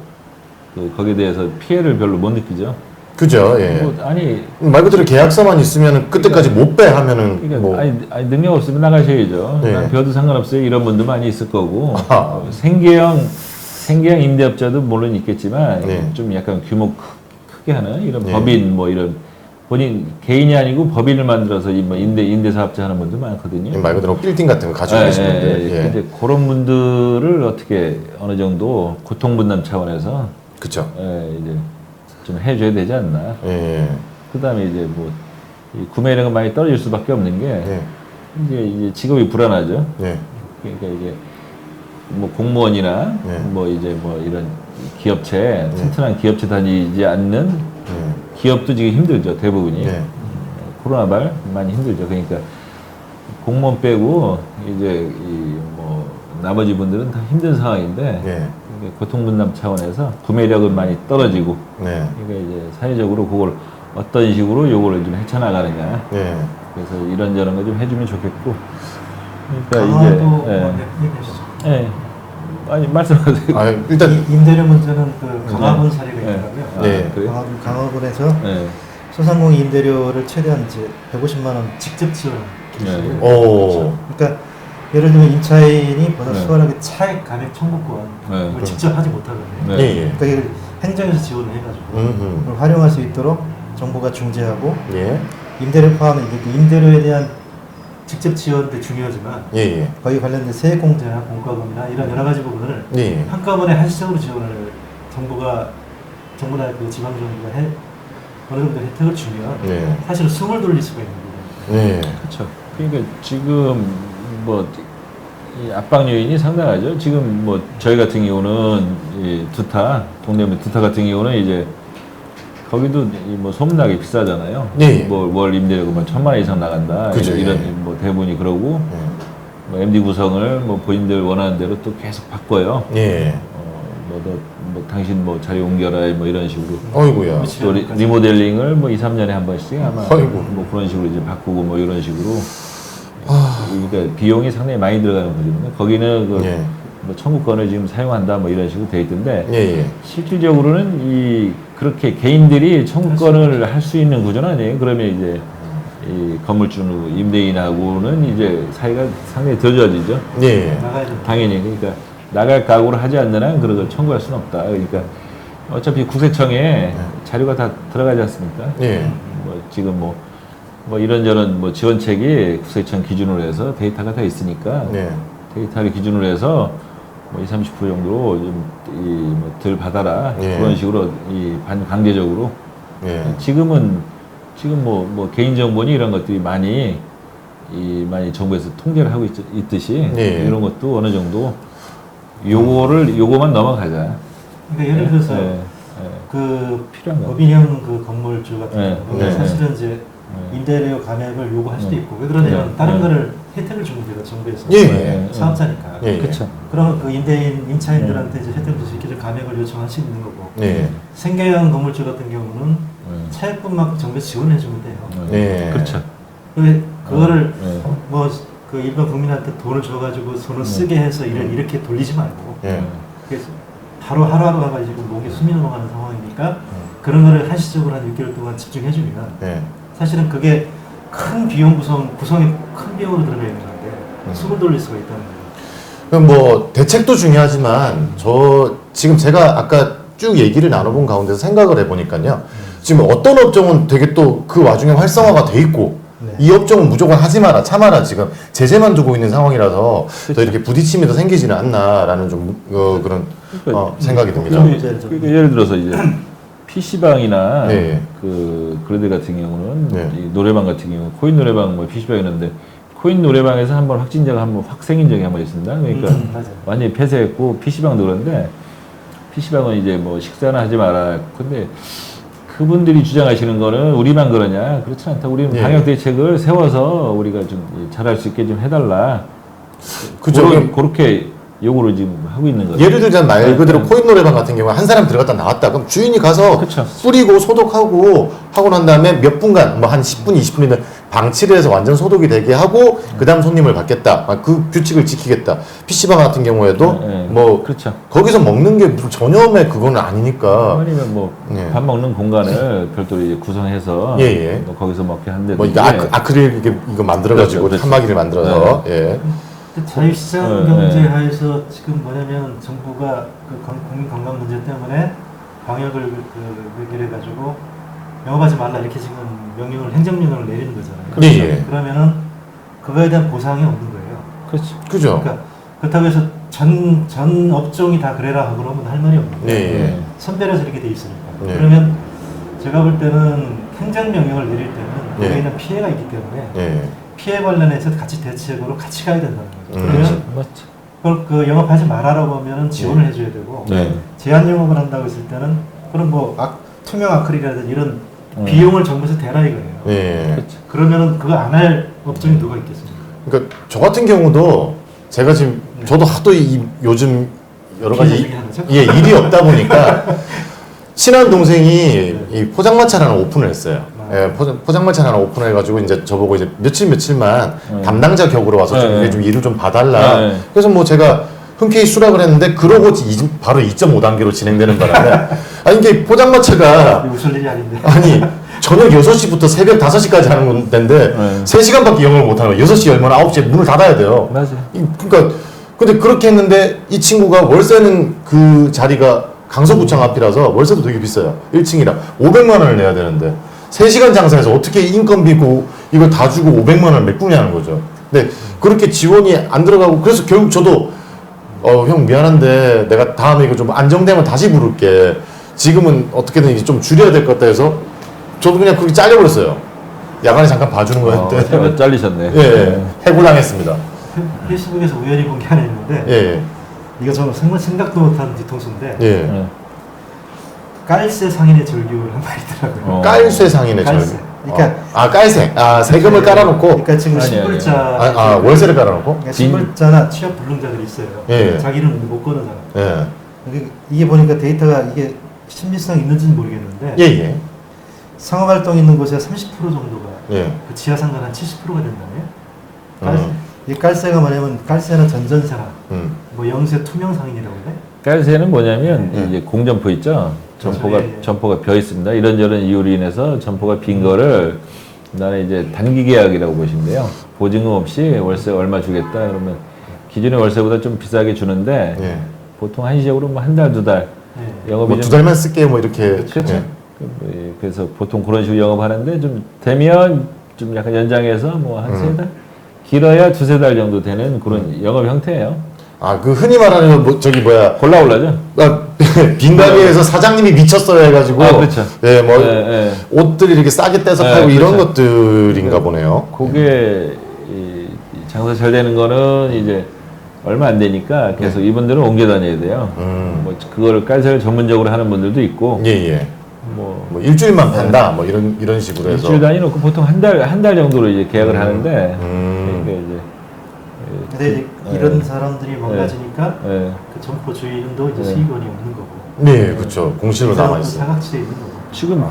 Speaker 3: 그 거기에 대해서 피해를 별로 못 느끼죠.
Speaker 1: 그죠. 예.
Speaker 3: 뭐, 아니
Speaker 1: 말 그대로 계약서만 있으면 그때까지 못 빼 하면은
Speaker 3: 그러니까
Speaker 1: 뭐
Speaker 3: 아니 능력 없으면 나가셔야죠.
Speaker 1: 네.
Speaker 3: 난 배워도 상관없어요. 이런 분도 많이 있을 거고
Speaker 1: 아하.
Speaker 3: 생계형 임대업자도 물론 있겠지만
Speaker 1: 네.
Speaker 3: 좀 약간 규모 크게 하는 이런
Speaker 1: 네.
Speaker 3: 법인 뭐 이런 본인 개인이 아니고 법인을 만들어서 뭐 임대 사업자 하는 분들 많거든요.
Speaker 1: 말 그대로 빌딩 같은 거 가지고 계신 분들. 예.
Speaker 3: 근데 그런 분들을 어떻게 어느 정도 고통분담 차원에서
Speaker 1: 그쵸.
Speaker 3: 이제 좀 해줘야 되지 않나.
Speaker 1: 예.
Speaker 3: 그다음에 이제 뭐 이 구매력은 많이 떨어질 수밖에 없는 게
Speaker 1: 예.
Speaker 3: 이제 직업이 불안하죠.
Speaker 1: 예.
Speaker 3: 그러니까 이게 뭐 공무원이나
Speaker 1: 네.
Speaker 3: 뭐 이제 뭐 이런 기업체 튼튼한 기업체 다니지 않는
Speaker 1: 예.
Speaker 3: 기업도 지금 힘들죠. 대부분이
Speaker 1: 예.
Speaker 3: 코로나발 많이 힘들죠. 그러니까 공무원 빼고 이제 이 뭐 나머지 분들은 다 힘든 상황인데
Speaker 1: 예.
Speaker 3: 이게 고통분담 차원에서 구매력은 많이 떨어지고
Speaker 1: 네.
Speaker 3: 그러니까 이제 사회적으로 그걸 어떤 식으로 요거를 좀 헤쳐나가느냐.
Speaker 1: 예.
Speaker 3: 그래서 이런저런 거 좀 해주면 좋겠고. 그러니까
Speaker 2: 강화도 뭐
Speaker 3: 이제
Speaker 2: 얘기하시죠.
Speaker 3: 예. 아니 말씀하세요.
Speaker 1: 아, 일단
Speaker 2: 임대료 문제는 그 강화군 사례가
Speaker 3: 네.
Speaker 2: 있더라고요.
Speaker 1: 네.
Speaker 3: 그래요?
Speaker 2: 강화군에서
Speaker 3: 네.
Speaker 2: 소상공인 임대료를 최대한 이제 150만 원 직접 지원하는
Speaker 3: 네.
Speaker 2: 케이스예요.
Speaker 1: 오.
Speaker 2: 그러니까 예를 들면 임차인이 보다
Speaker 3: 네.
Speaker 2: 수월하게 차액 감액 청구권을
Speaker 3: 네.
Speaker 2: 직접 하지 못하거든요.
Speaker 3: 네.
Speaker 1: 예. 예.
Speaker 2: 그러니까 이걸 행정에서 지원을 해가지고 그걸 활용할 수 있도록 정부가 중재하고
Speaker 1: 예.
Speaker 2: 임대료 포함은 이게 그 임대료에 대한 직접 지원도 중요하지만
Speaker 1: 예. 예.
Speaker 2: 거기 관련된 세액공제나 공과금이나 이런 여러 가지 부분을
Speaker 1: 예.
Speaker 2: 한꺼번에 한시적으로 지원을 정부나 그 지방정부가 어느 정도 혜택을 주면
Speaker 1: 네.
Speaker 2: 사실은 숨을 돌릴 수가 있는 거예요.
Speaker 1: 네.
Speaker 3: 그렇죠. 그러니까 지금 뭐 이 압박 요인이 상당하죠. 지금 뭐 저희 같은 경우는 이 두타 동대문 두타 같은 경우는 이제 거기도 이뭐 소문나게 비싸잖아요.
Speaker 1: 네.
Speaker 3: 뭐 월 임대료가 뭐 1,000만 원 이상 나간다.
Speaker 1: 그죠,
Speaker 3: 이런
Speaker 1: 예.
Speaker 3: 뭐 대부분이 그러고
Speaker 1: 예.
Speaker 3: 뭐 MD 구성을 뭐 본인들 원하는 대로 또 계속 바꿔요.
Speaker 1: 예.
Speaker 3: 뭐 당신 뭐 자리 옮겨라 뭐 이런 식으로.
Speaker 1: 어이구야.
Speaker 3: 또 리모델링을 뭐 2, 3년에 한 번씩 아마
Speaker 1: 아이고.
Speaker 3: 뭐 그런 식으로 이제 바꾸고 뭐 이런 식으로 그러니까 비용이 상당히 많이 들어가는 거거든요. 거기는 그
Speaker 1: 예.
Speaker 3: 뭐 청구권을 지금 사용한다 뭐 이런 식으로 돼 있던데
Speaker 1: 예. 예.
Speaker 3: 실질적으로는 이 그렇게 개인들이 청구권을 할 수 있는 구조는 아니에요. 그러면 이제 이 건물주 임대인하고는 이제 사이가 상당히 더 좋아지죠.
Speaker 1: 예.
Speaker 2: 나가야 된다.
Speaker 3: 당연히 그러니까 나갈 각오를 하지 않는 한 그런 걸 청구할 수는 없다. 그러니까 어차피 국세청에 자료가 다 들어가지 않습니까?
Speaker 1: 예.
Speaker 3: 뭐 지금 뭐 이런저런 뭐 지원책이 국세청 기준으로 해서 데이터가 다 있으니까
Speaker 1: 네.
Speaker 3: 데이터를 기준으로 해서 뭐 20, 30% 정도 좀이뭐덜 받아라
Speaker 1: 예.
Speaker 3: 그런 식으로 이 반강제적으로
Speaker 1: 예.
Speaker 3: 지금 뭐 개인정보니 이런 것들이 많이 많이 정부에서 통제를 하고 있듯이
Speaker 1: 예.
Speaker 3: 이런 것도 어느 정도 요거만 넘어가자.
Speaker 2: 그러니까 예를 들어서
Speaker 3: 예.
Speaker 2: 그
Speaker 3: 필요한 거.
Speaker 2: 법인형 그 건물주 같은
Speaker 3: 네.
Speaker 2: 경우는
Speaker 3: 네.
Speaker 2: 사실은 이제 임대료 감액을 요구할 수도 있고 왜 그러냐면
Speaker 3: 네.
Speaker 2: 다른
Speaker 3: 네.
Speaker 2: 거를 혜택을 주면 돼요 정부에서
Speaker 1: 예.
Speaker 2: 사업자니까
Speaker 1: 예.
Speaker 3: 그렇죠.
Speaker 2: 그러면 그 임차인들한테 이제 혜택을 줄 수 있게 감액을 요청할 수 있는 거고
Speaker 1: 예.
Speaker 2: 생계형 건물주 같은 경우는 차액분만 정부에서 지원해 주면 돼요.
Speaker 1: 예.
Speaker 3: 그렇죠.
Speaker 2: 그거를
Speaker 3: 네.
Speaker 2: 뭐 그 일반 국민한테 돈을 줘가지고 손을 쓰게 해서 이렇게 돌리지 말고
Speaker 1: 예.
Speaker 2: 그래서 바로 하루하루 가가지고 목에 숨이 넘어가는 상황이니까 그런 거를 한시적으로 한 6개월 동안 집중해주면
Speaker 1: 예.
Speaker 2: 사실은 그게 큰 비용 구성에 큰 비용으로 들어가 있는 건데 숨을 돌릴 수가 있다는 거예요.
Speaker 1: 그럼 뭐 대책도 중요하지만 저 지금 제가 아까 쭉 얘기를 나눠본 가운데서 생각을 해보니까요. 지금 어떤 업종은 되게 또 그 와중에 활성화가 돼 있고
Speaker 2: 네.
Speaker 1: 이 업종은 무조건 하지 마라 참아라 지금 제재만 두고 있는 상황이라서
Speaker 3: 그렇죠.
Speaker 1: 더 이렇게 부딪힘이 더 생기지는 않나라는 좀 그런 생각이 듭니다.
Speaker 3: 그러니까 예를 들어서 이제 PC방이나
Speaker 1: 네.
Speaker 3: 그런 데 같은 경우는
Speaker 1: 네.
Speaker 3: 이 노래방 같은 경우 코인 노래방 뭐 PC방 있는데 코인 노래방에서 한번 확진자가 한번 확 생긴 적이 한 번 있습니다. 그러니까
Speaker 2: 맞아요.
Speaker 3: 완전히 폐쇄했고 PC방도 그런데 PC방은 이제 뭐 식사는 하지 마라. 근데 그분들이 주장하시는 거는 우리만 그러냐? 그렇지 않다. 우리는
Speaker 1: 예.
Speaker 3: 방역 대책을 세워서 우리가 좀 잘할 수 있게 좀 해달라.
Speaker 1: 그죠.
Speaker 3: 그렇게 용으로 지금 하고 있는 거죠.
Speaker 1: 예를 들자면 말 그대로 코인 노래방 같은 경우는 한 사람 들어갔다 나왔다. 그럼 주인이 가서
Speaker 3: 그쵸.
Speaker 1: 뿌리고 소독하고 하고 난 다음에 몇 분간 뭐 한 10분, 20분이면 방치를 해서 완전 소독이 되게 하고 그 다음 손님을 받겠다. 그 규칙을 지키겠다. PC방 같은 경우에도 뭐
Speaker 3: 그렇죠.
Speaker 1: 거기서 먹는 게 무슨 전염의 그건 아니니까.
Speaker 3: 아니면 뭐 밥
Speaker 1: 예.
Speaker 3: 먹는 공간을 별도로 이제 구성해서
Speaker 1: 예, 예.
Speaker 3: 뭐 거기서 먹게 한데
Speaker 1: 뭐 이거 아크릴 이거 만들어가지고
Speaker 3: 그렇죠, 그렇죠.
Speaker 1: 칸막이를 만들어서 예.
Speaker 2: 자유시장
Speaker 3: 네,
Speaker 2: 경제
Speaker 3: 네.
Speaker 2: 하에서 지금 뭐냐면 정부가 그 국민 건강 문제 때문에 방역을 해가지고 영업하지 말라 이렇게 지금 행정명령을 내리는 거잖아요.
Speaker 1: 예, 예.
Speaker 2: 그러면은 그거에 대한 보상이 없는 거예요.
Speaker 3: 그렇죠.
Speaker 1: 그죠?
Speaker 2: 그러니까 그렇다고 해서 전 업종이 다 그래라 하고 그러면 할 말이 없는
Speaker 1: 예,
Speaker 2: 거예요.
Speaker 1: 예.
Speaker 2: 선별해서 이렇게 돼 있으니까.
Speaker 1: 네.
Speaker 2: 그러면 제가 볼 때는 행정명령을 내릴 때는
Speaker 1: 네.
Speaker 2: 거기에 있는 피해가 있기 때문에
Speaker 1: 예.
Speaker 2: 피해 관련해서 같이 대책으로 같이 가야 된다는 거죠.
Speaker 1: 그렇죠.
Speaker 2: 그러면
Speaker 3: 맞죠.
Speaker 2: 그걸 그 영업하지 말아라고 하면은 지원을 해줘야 되고
Speaker 3: 네.
Speaker 2: 제한 영업을 한다고 했을 때는 그럼 뭐 투명 아크릴이라든지 이런 비용을 정부에서 대라 이거예요.
Speaker 1: 예.
Speaker 3: 그렇죠.
Speaker 2: 그러면은 그거 안 할 업종이 누가 있겠습니까?
Speaker 1: 그러니까 저 같은 경우도 제가 지금
Speaker 2: 네.
Speaker 1: 저도 하도 요즘 여러 가지
Speaker 2: 피해 하나죠?
Speaker 1: 예, 일이 없다 보니까 친한 동생이 이 포장마차를 하나 오픈을 했어요. 예, 포장마차를 하나 오픈해가지고 이제 저보고 이제 며칠만 담당자 격으로 와서 좀,
Speaker 3: 네.
Speaker 1: 이게 좀 일을 좀 봐달라.
Speaker 3: 네.
Speaker 1: 그래서 뭐 제가 흔쾌히 수락을 했는데 그러고 바로 2.5단계로 진행되는 바람에 아니 이게 포장마차가
Speaker 2: 웃을 일이 아닌데.
Speaker 1: 아니 저녁 6시부터 새벽 5시까지 하는 데인데
Speaker 3: 네.
Speaker 1: 3시간밖에 영업을 못하는 거예요. 6시 열면 9시에 문을 닫아야 돼요.
Speaker 3: 맞아요.
Speaker 1: 그러니까 근데 그렇게 했는데 이 친구가 월세는 그 자리가 강서구청 앞이라서 월세도 되게 비싸요. 1층이라 500만 원을 내야 되는데 3시간 장사해서 어떻게 인건비고 이걸 다 주고 500만 원을 메꾸냐는 거죠. 근데 그렇게 지원이 안 들어가고 그래서 결국 저도 형 미안한데 내가 다음에 이거 좀 안정되면 다시 부를게. 지금은 어떻게든 이제 좀 줄여야 될 것 같다 해서 저도 그냥 그렇게 잘려버렸어요. 야간에 잠깐 봐주는 거였는데
Speaker 3: 잘리셨네.
Speaker 1: 예, 해고당했습니다.
Speaker 2: 페이스북에서 우연히 본 게 하나 있는데
Speaker 1: 예,
Speaker 2: 이거 저는 정말 생각도 못한 뒤통수인데
Speaker 1: 예.
Speaker 3: 네.
Speaker 2: 깔세 상인의 절규를 한 말이 있더라고요.
Speaker 1: 깔쇠 상인의
Speaker 2: 깔쇠.
Speaker 1: 절규.
Speaker 2: 그러니까
Speaker 1: 깔쇠. 세금을 깔아놓고
Speaker 2: 그러니까 지금
Speaker 3: 아니,
Speaker 2: 신불자
Speaker 1: 월세를 깔아놓고.
Speaker 2: 그러니까 신불자나 취업 불능자들이 있어요.
Speaker 1: 예.
Speaker 2: 자기는 못 거느잖아.
Speaker 1: 예,
Speaker 2: 이게 보니까 데이터가 이게 신빙성 있는지는 모르겠는데
Speaker 1: 예, 예,
Speaker 2: 상업활동 있는 곳에 30% 정도가
Speaker 1: 예.
Speaker 2: 그 지하상가 한 70%가 된다네요. 이 깔세가 뭐냐면 깔세나 전전세나 뭐 영세 투명 상인이라고 그래?
Speaker 3: 깔세는 뭐냐면 이제 공점포 있죠. 점포가
Speaker 2: 예, 예.
Speaker 3: 점포가 비어 있습니다. 이런저런 이유로 인해서 점포가 빈 거를 나는 이제 단기 계약이라고 보시면 돼요. 보증금 없이 월세 얼마 주겠다 그러면 기존의 월세보다 좀 비싸게 주는데
Speaker 1: 예.
Speaker 3: 보통 한시적으로 뭐 한 달, 두 달
Speaker 2: 예.
Speaker 3: 영업이
Speaker 1: 뭐
Speaker 3: 좀
Speaker 1: 2달만 쓸게 뭐 이렇게.
Speaker 3: 그렇죠.
Speaker 1: 예.
Speaker 3: 그래서 보통 그런 식으로 영업하는데 좀 되면 좀 약간 연장해서 뭐 한 세 달? 길어야 두세 달 정도 되는 그런 영업 형태예요.
Speaker 1: 그 흔히 말하는
Speaker 3: 골라올라죠?
Speaker 1: 빈 가게에서 사장님이 미쳤어요 해가지고.
Speaker 3: 그렇죠.
Speaker 1: 예, 뭐
Speaker 3: 예.
Speaker 1: 옷들 이렇게 싸게 떼서
Speaker 3: 네,
Speaker 1: 팔고 이런
Speaker 3: 그렇죠.
Speaker 1: 것들인가 보네요.
Speaker 3: 그게 이 장사 잘 되는 거는 이제 얼마 안 되니까 계속 이분들은 옮겨 다녀야 돼요. 뭐 그거를 깔쇠를 전문적으로 하는 분들도 있고,
Speaker 1: 예, 예.
Speaker 3: 뭐
Speaker 1: 뭐 일주일만 판다 뭐 이런 식으로 해서.
Speaker 3: 일주일 단위 놓고 보통 한 달 정도로 이제 계약을 하는데, 그러니까 이제
Speaker 2: 근데 이제 이런 사람들이 많아지니까
Speaker 3: 예.
Speaker 2: 그 점포 주인도 이제
Speaker 3: 네.
Speaker 2: 수익원이 없는 거고.
Speaker 1: 네, 그렇죠. 공실로 남아 있어요.
Speaker 2: 사각지대에 있는 거고.
Speaker 3: 지금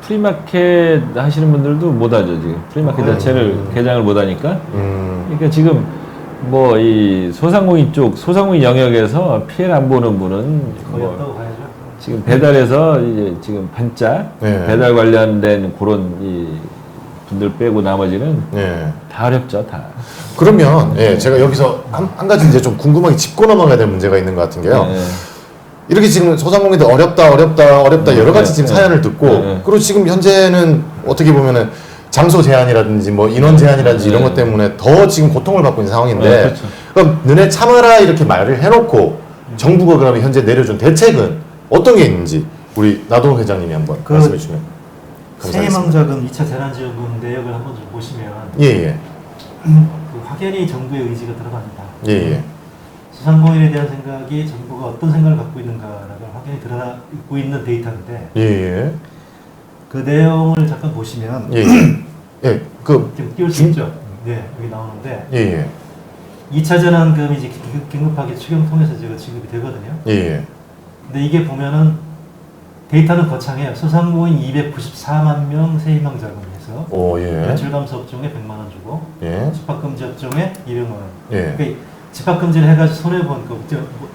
Speaker 3: 프리마켓 하시는 분들도 못 하죠 지금 프리마켓 자체를 개장을 못 하니까. 그러니까 지금 뭐 이 소상공인 영역에서 피해를 안 보는 분은
Speaker 2: 거의
Speaker 3: 뭐
Speaker 2: 없다고 봐야죠.
Speaker 3: 지금 배달에서 이제 지금 반짝
Speaker 1: 네.
Speaker 3: 배달 관련된 그런 이 분들 빼고 나머지는
Speaker 1: 예.
Speaker 3: 다 어렵죠 다.
Speaker 1: 그러면 제가 여기서 한 가지 이제 좀 궁금하게 짚고 넘어가야 될 문제가 있는 것 같은 게요.
Speaker 3: 네.
Speaker 1: 이렇게 지금 소상공인들 어렵다 여러 가지 지금 사연을 듣고 그리고 지금 현재는 어떻게 보면은 장소 제한이라든지 뭐 인원 제한이라든지 이런 것 때문에 더 지금 고통을 받고 있는 상황인데
Speaker 3: 그렇죠.
Speaker 1: 그럼 너네 참아라 이렇게 말을 해놓고 정부가 그러면 현재 내려준 대책은 어떤 게 있는지 우리 나동 회장님이 한번 말씀해 주시면 감사하겠습니다.
Speaker 2: 세망자금 2차 재난지원금 내역을 한번 좀 보시면
Speaker 1: 예예
Speaker 2: 그 확연히 정부의 의지가 들어갑니다.
Speaker 1: 예예
Speaker 2: 소상공인에 대한 생각이 정부가 어떤 생각을 갖고 있는가를 확연히 드러나고 있는 데이터인데
Speaker 1: 예예
Speaker 2: 그 내용을 잠깐 보시면
Speaker 1: 예예 예. 그
Speaker 2: 좀 띄울 수 있죠. 네, 여기 나오는데
Speaker 1: 예예
Speaker 2: 2차 전환금이 이제 긴급하게 추경 통해서 제가 지급이 되거든요.
Speaker 1: 예, 예.
Speaker 2: 근데 이게 보면은 데이터는 거창해요. 소상공인 294만 명 세희망 자금에서
Speaker 1: 오, 예.
Speaker 2: 매출 감소 업종에 100만 원 주고
Speaker 1: 예.
Speaker 2: 집합금지 업종에 200만 원.
Speaker 1: 예.
Speaker 2: 그러니까 집합금지를 해가지고 손해본 거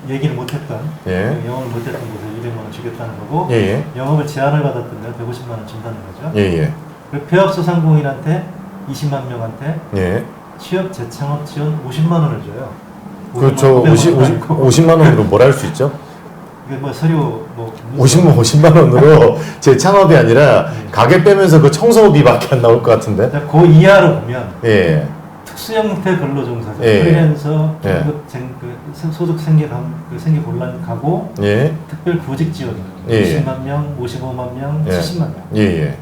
Speaker 2: 얘기를 못했던
Speaker 1: 예.
Speaker 2: 영업을 못했던 곳에 200만 원 주겠다는 거고
Speaker 1: 예, 예.
Speaker 2: 영업을 제한을 받았던 데 150만 원 준다는 거죠.
Speaker 1: 예, 예.
Speaker 2: 그리고 폐업 소상공인한테 20만 명한테
Speaker 1: 예.
Speaker 2: 취업 재창업 지원 50만 원을 줘요.
Speaker 1: 그렇죠. 50만 원으로 뭘 할 수 있죠?
Speaker 2: 이게 뭐 서류 뭐
Speaker 1: 50만 원으로 재창업이 아니라 가게 빼면서 그 청소비밖에 안 나올 것 같은데.
Speaker 2: 그 이하로 보면
Speaker 1: 예.
Speaker 2: 특수 형태 근로종사자,
Speaker 1: 예.
Speaker 2: 프리랜서,
Speaker 1: 예.
Speaker 2: 소득 생계 곤란 가구,
Speaker 1: 예.
Speaker 2: 특별 구직 지원,
Speaker 1: 예.
Speaker 2: 20만 명, 55만 명,
Speaker 1: 예.
Speaker 2: 70만 명.
Speaker 1: 예, 예.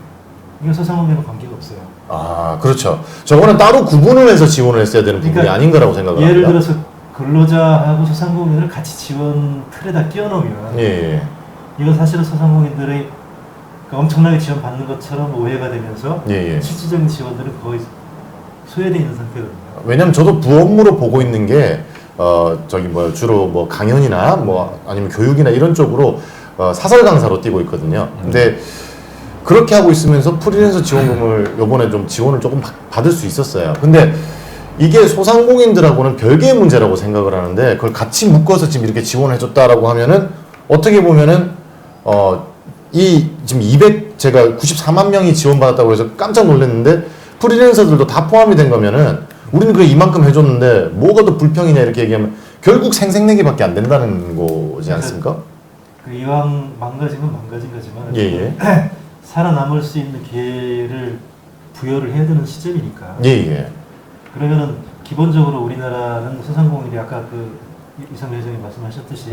Speaker 2: 이건 소상공인과 관계가 없어요.
Speaker 1: 아, 그렇죠. 저거는 따로 구분을 해서 지원을 했어야 되는 부분이
Speaker 2: 그러니까
Speaker 1: 아닌 거라고 생각을 합니다.
Speaker 2: 예를 들어서 근로자하고 소상공인을 같이 지원 틀에다 끼워놓으면
Speaker 1: 예, 예.
Speaker 2: 이건 사실은 소상공인들의 그 엄청나게 지원받는 것처럼 오해가 되면서
Speaker 1: 예, 예.
Speaker 2: 실질적인 지원들은 거의 소외되어 있는 상태거든요.
Speaker 1: 왜냐면 저도 부업무로 보고 있는 게 저기 뭐 주로 뭐 강연이나 뭐 아니면 교육이나 이런 쪽으로 사설 강사로 뛰고 있거든요. 근데 그렇게 하고 있으면서 프리랜서 지원금을 요번에 좀 지원을 조금 받을 수 있었어요. 근데 이게 소상공인들하고는 별개의 문제라고 생각을 하는데 그걸 같이 묶어서 지금 이렇게 지원을 해줬다라고 하면은 어떻게 보면은 이 지금 제가 94만 명이 지원받았다고 해서 깜짝 놀랐는데 프리랜서들도 다 포함이 된 거면은 우리는 그 이만큼 해줬는데 뭐가 더 불평이냐 이렇게 얘기하면 결국 생색내기밖에 안 된다는 거지 않습니까?
Speaker 2: 그 이왕 망가진 건 망가진 거지만
Speaker 1: 예,
Speaker 2: 살아남을 수 있는 기회를 부여를 해야 되는 시점이니까.
Speaker 1: 예, 예.
Speaker 2: 그러면은 기본적으로 우리나라는 소상공인이 아까 그 이상배 회장님 말씀하셨듯이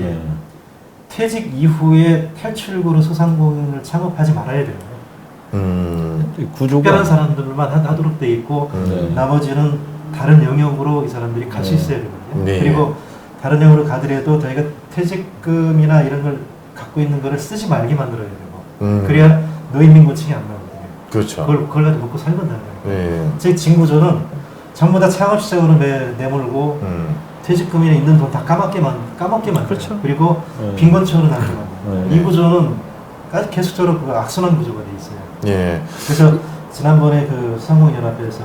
Speaker 2: 퇴직 이후에 탈출구로 소상공인을 창업하지 말아야 돼요.
Speaker 3: 구조가
Speaker 2: 특별한 사람들만 하도록 돼 있고 나머지는 다른 영역으로 이 사람들이 갈 수 있어야 되거든요.
Speaker 1: 네.
Speaker 2: 그리고 다른 영역으로 가더라도 저희가 퇴직금이나 이런 걸 갖고 있는 거를 쓰지 말게 만들어야 되고 그래야 노인민고층이 안 나오거든요.
Speaker 1: 그렇죠.
Speaker 2: 그걸 가지고 먹고 살건다는 거예요.
Speaker 1: 예.
Speaker 2: 제 진구조는 전부 다 창업 시장으로 내몰고 퇴직금이나 있는 돈 다 까먹게 만들어요.
Speaker 3: 그렇죠.
Speaker 2: 그리고 빈곤층으로 나게 만들어요.
Speaker 3: 네.
Speaker 2: 이 구조는 계속적으로 그 악순환 구조가 돼 있어요.
Speaker 1: 예.
Speaker 2: 그래서 지난번에 그 소상공인연합회에서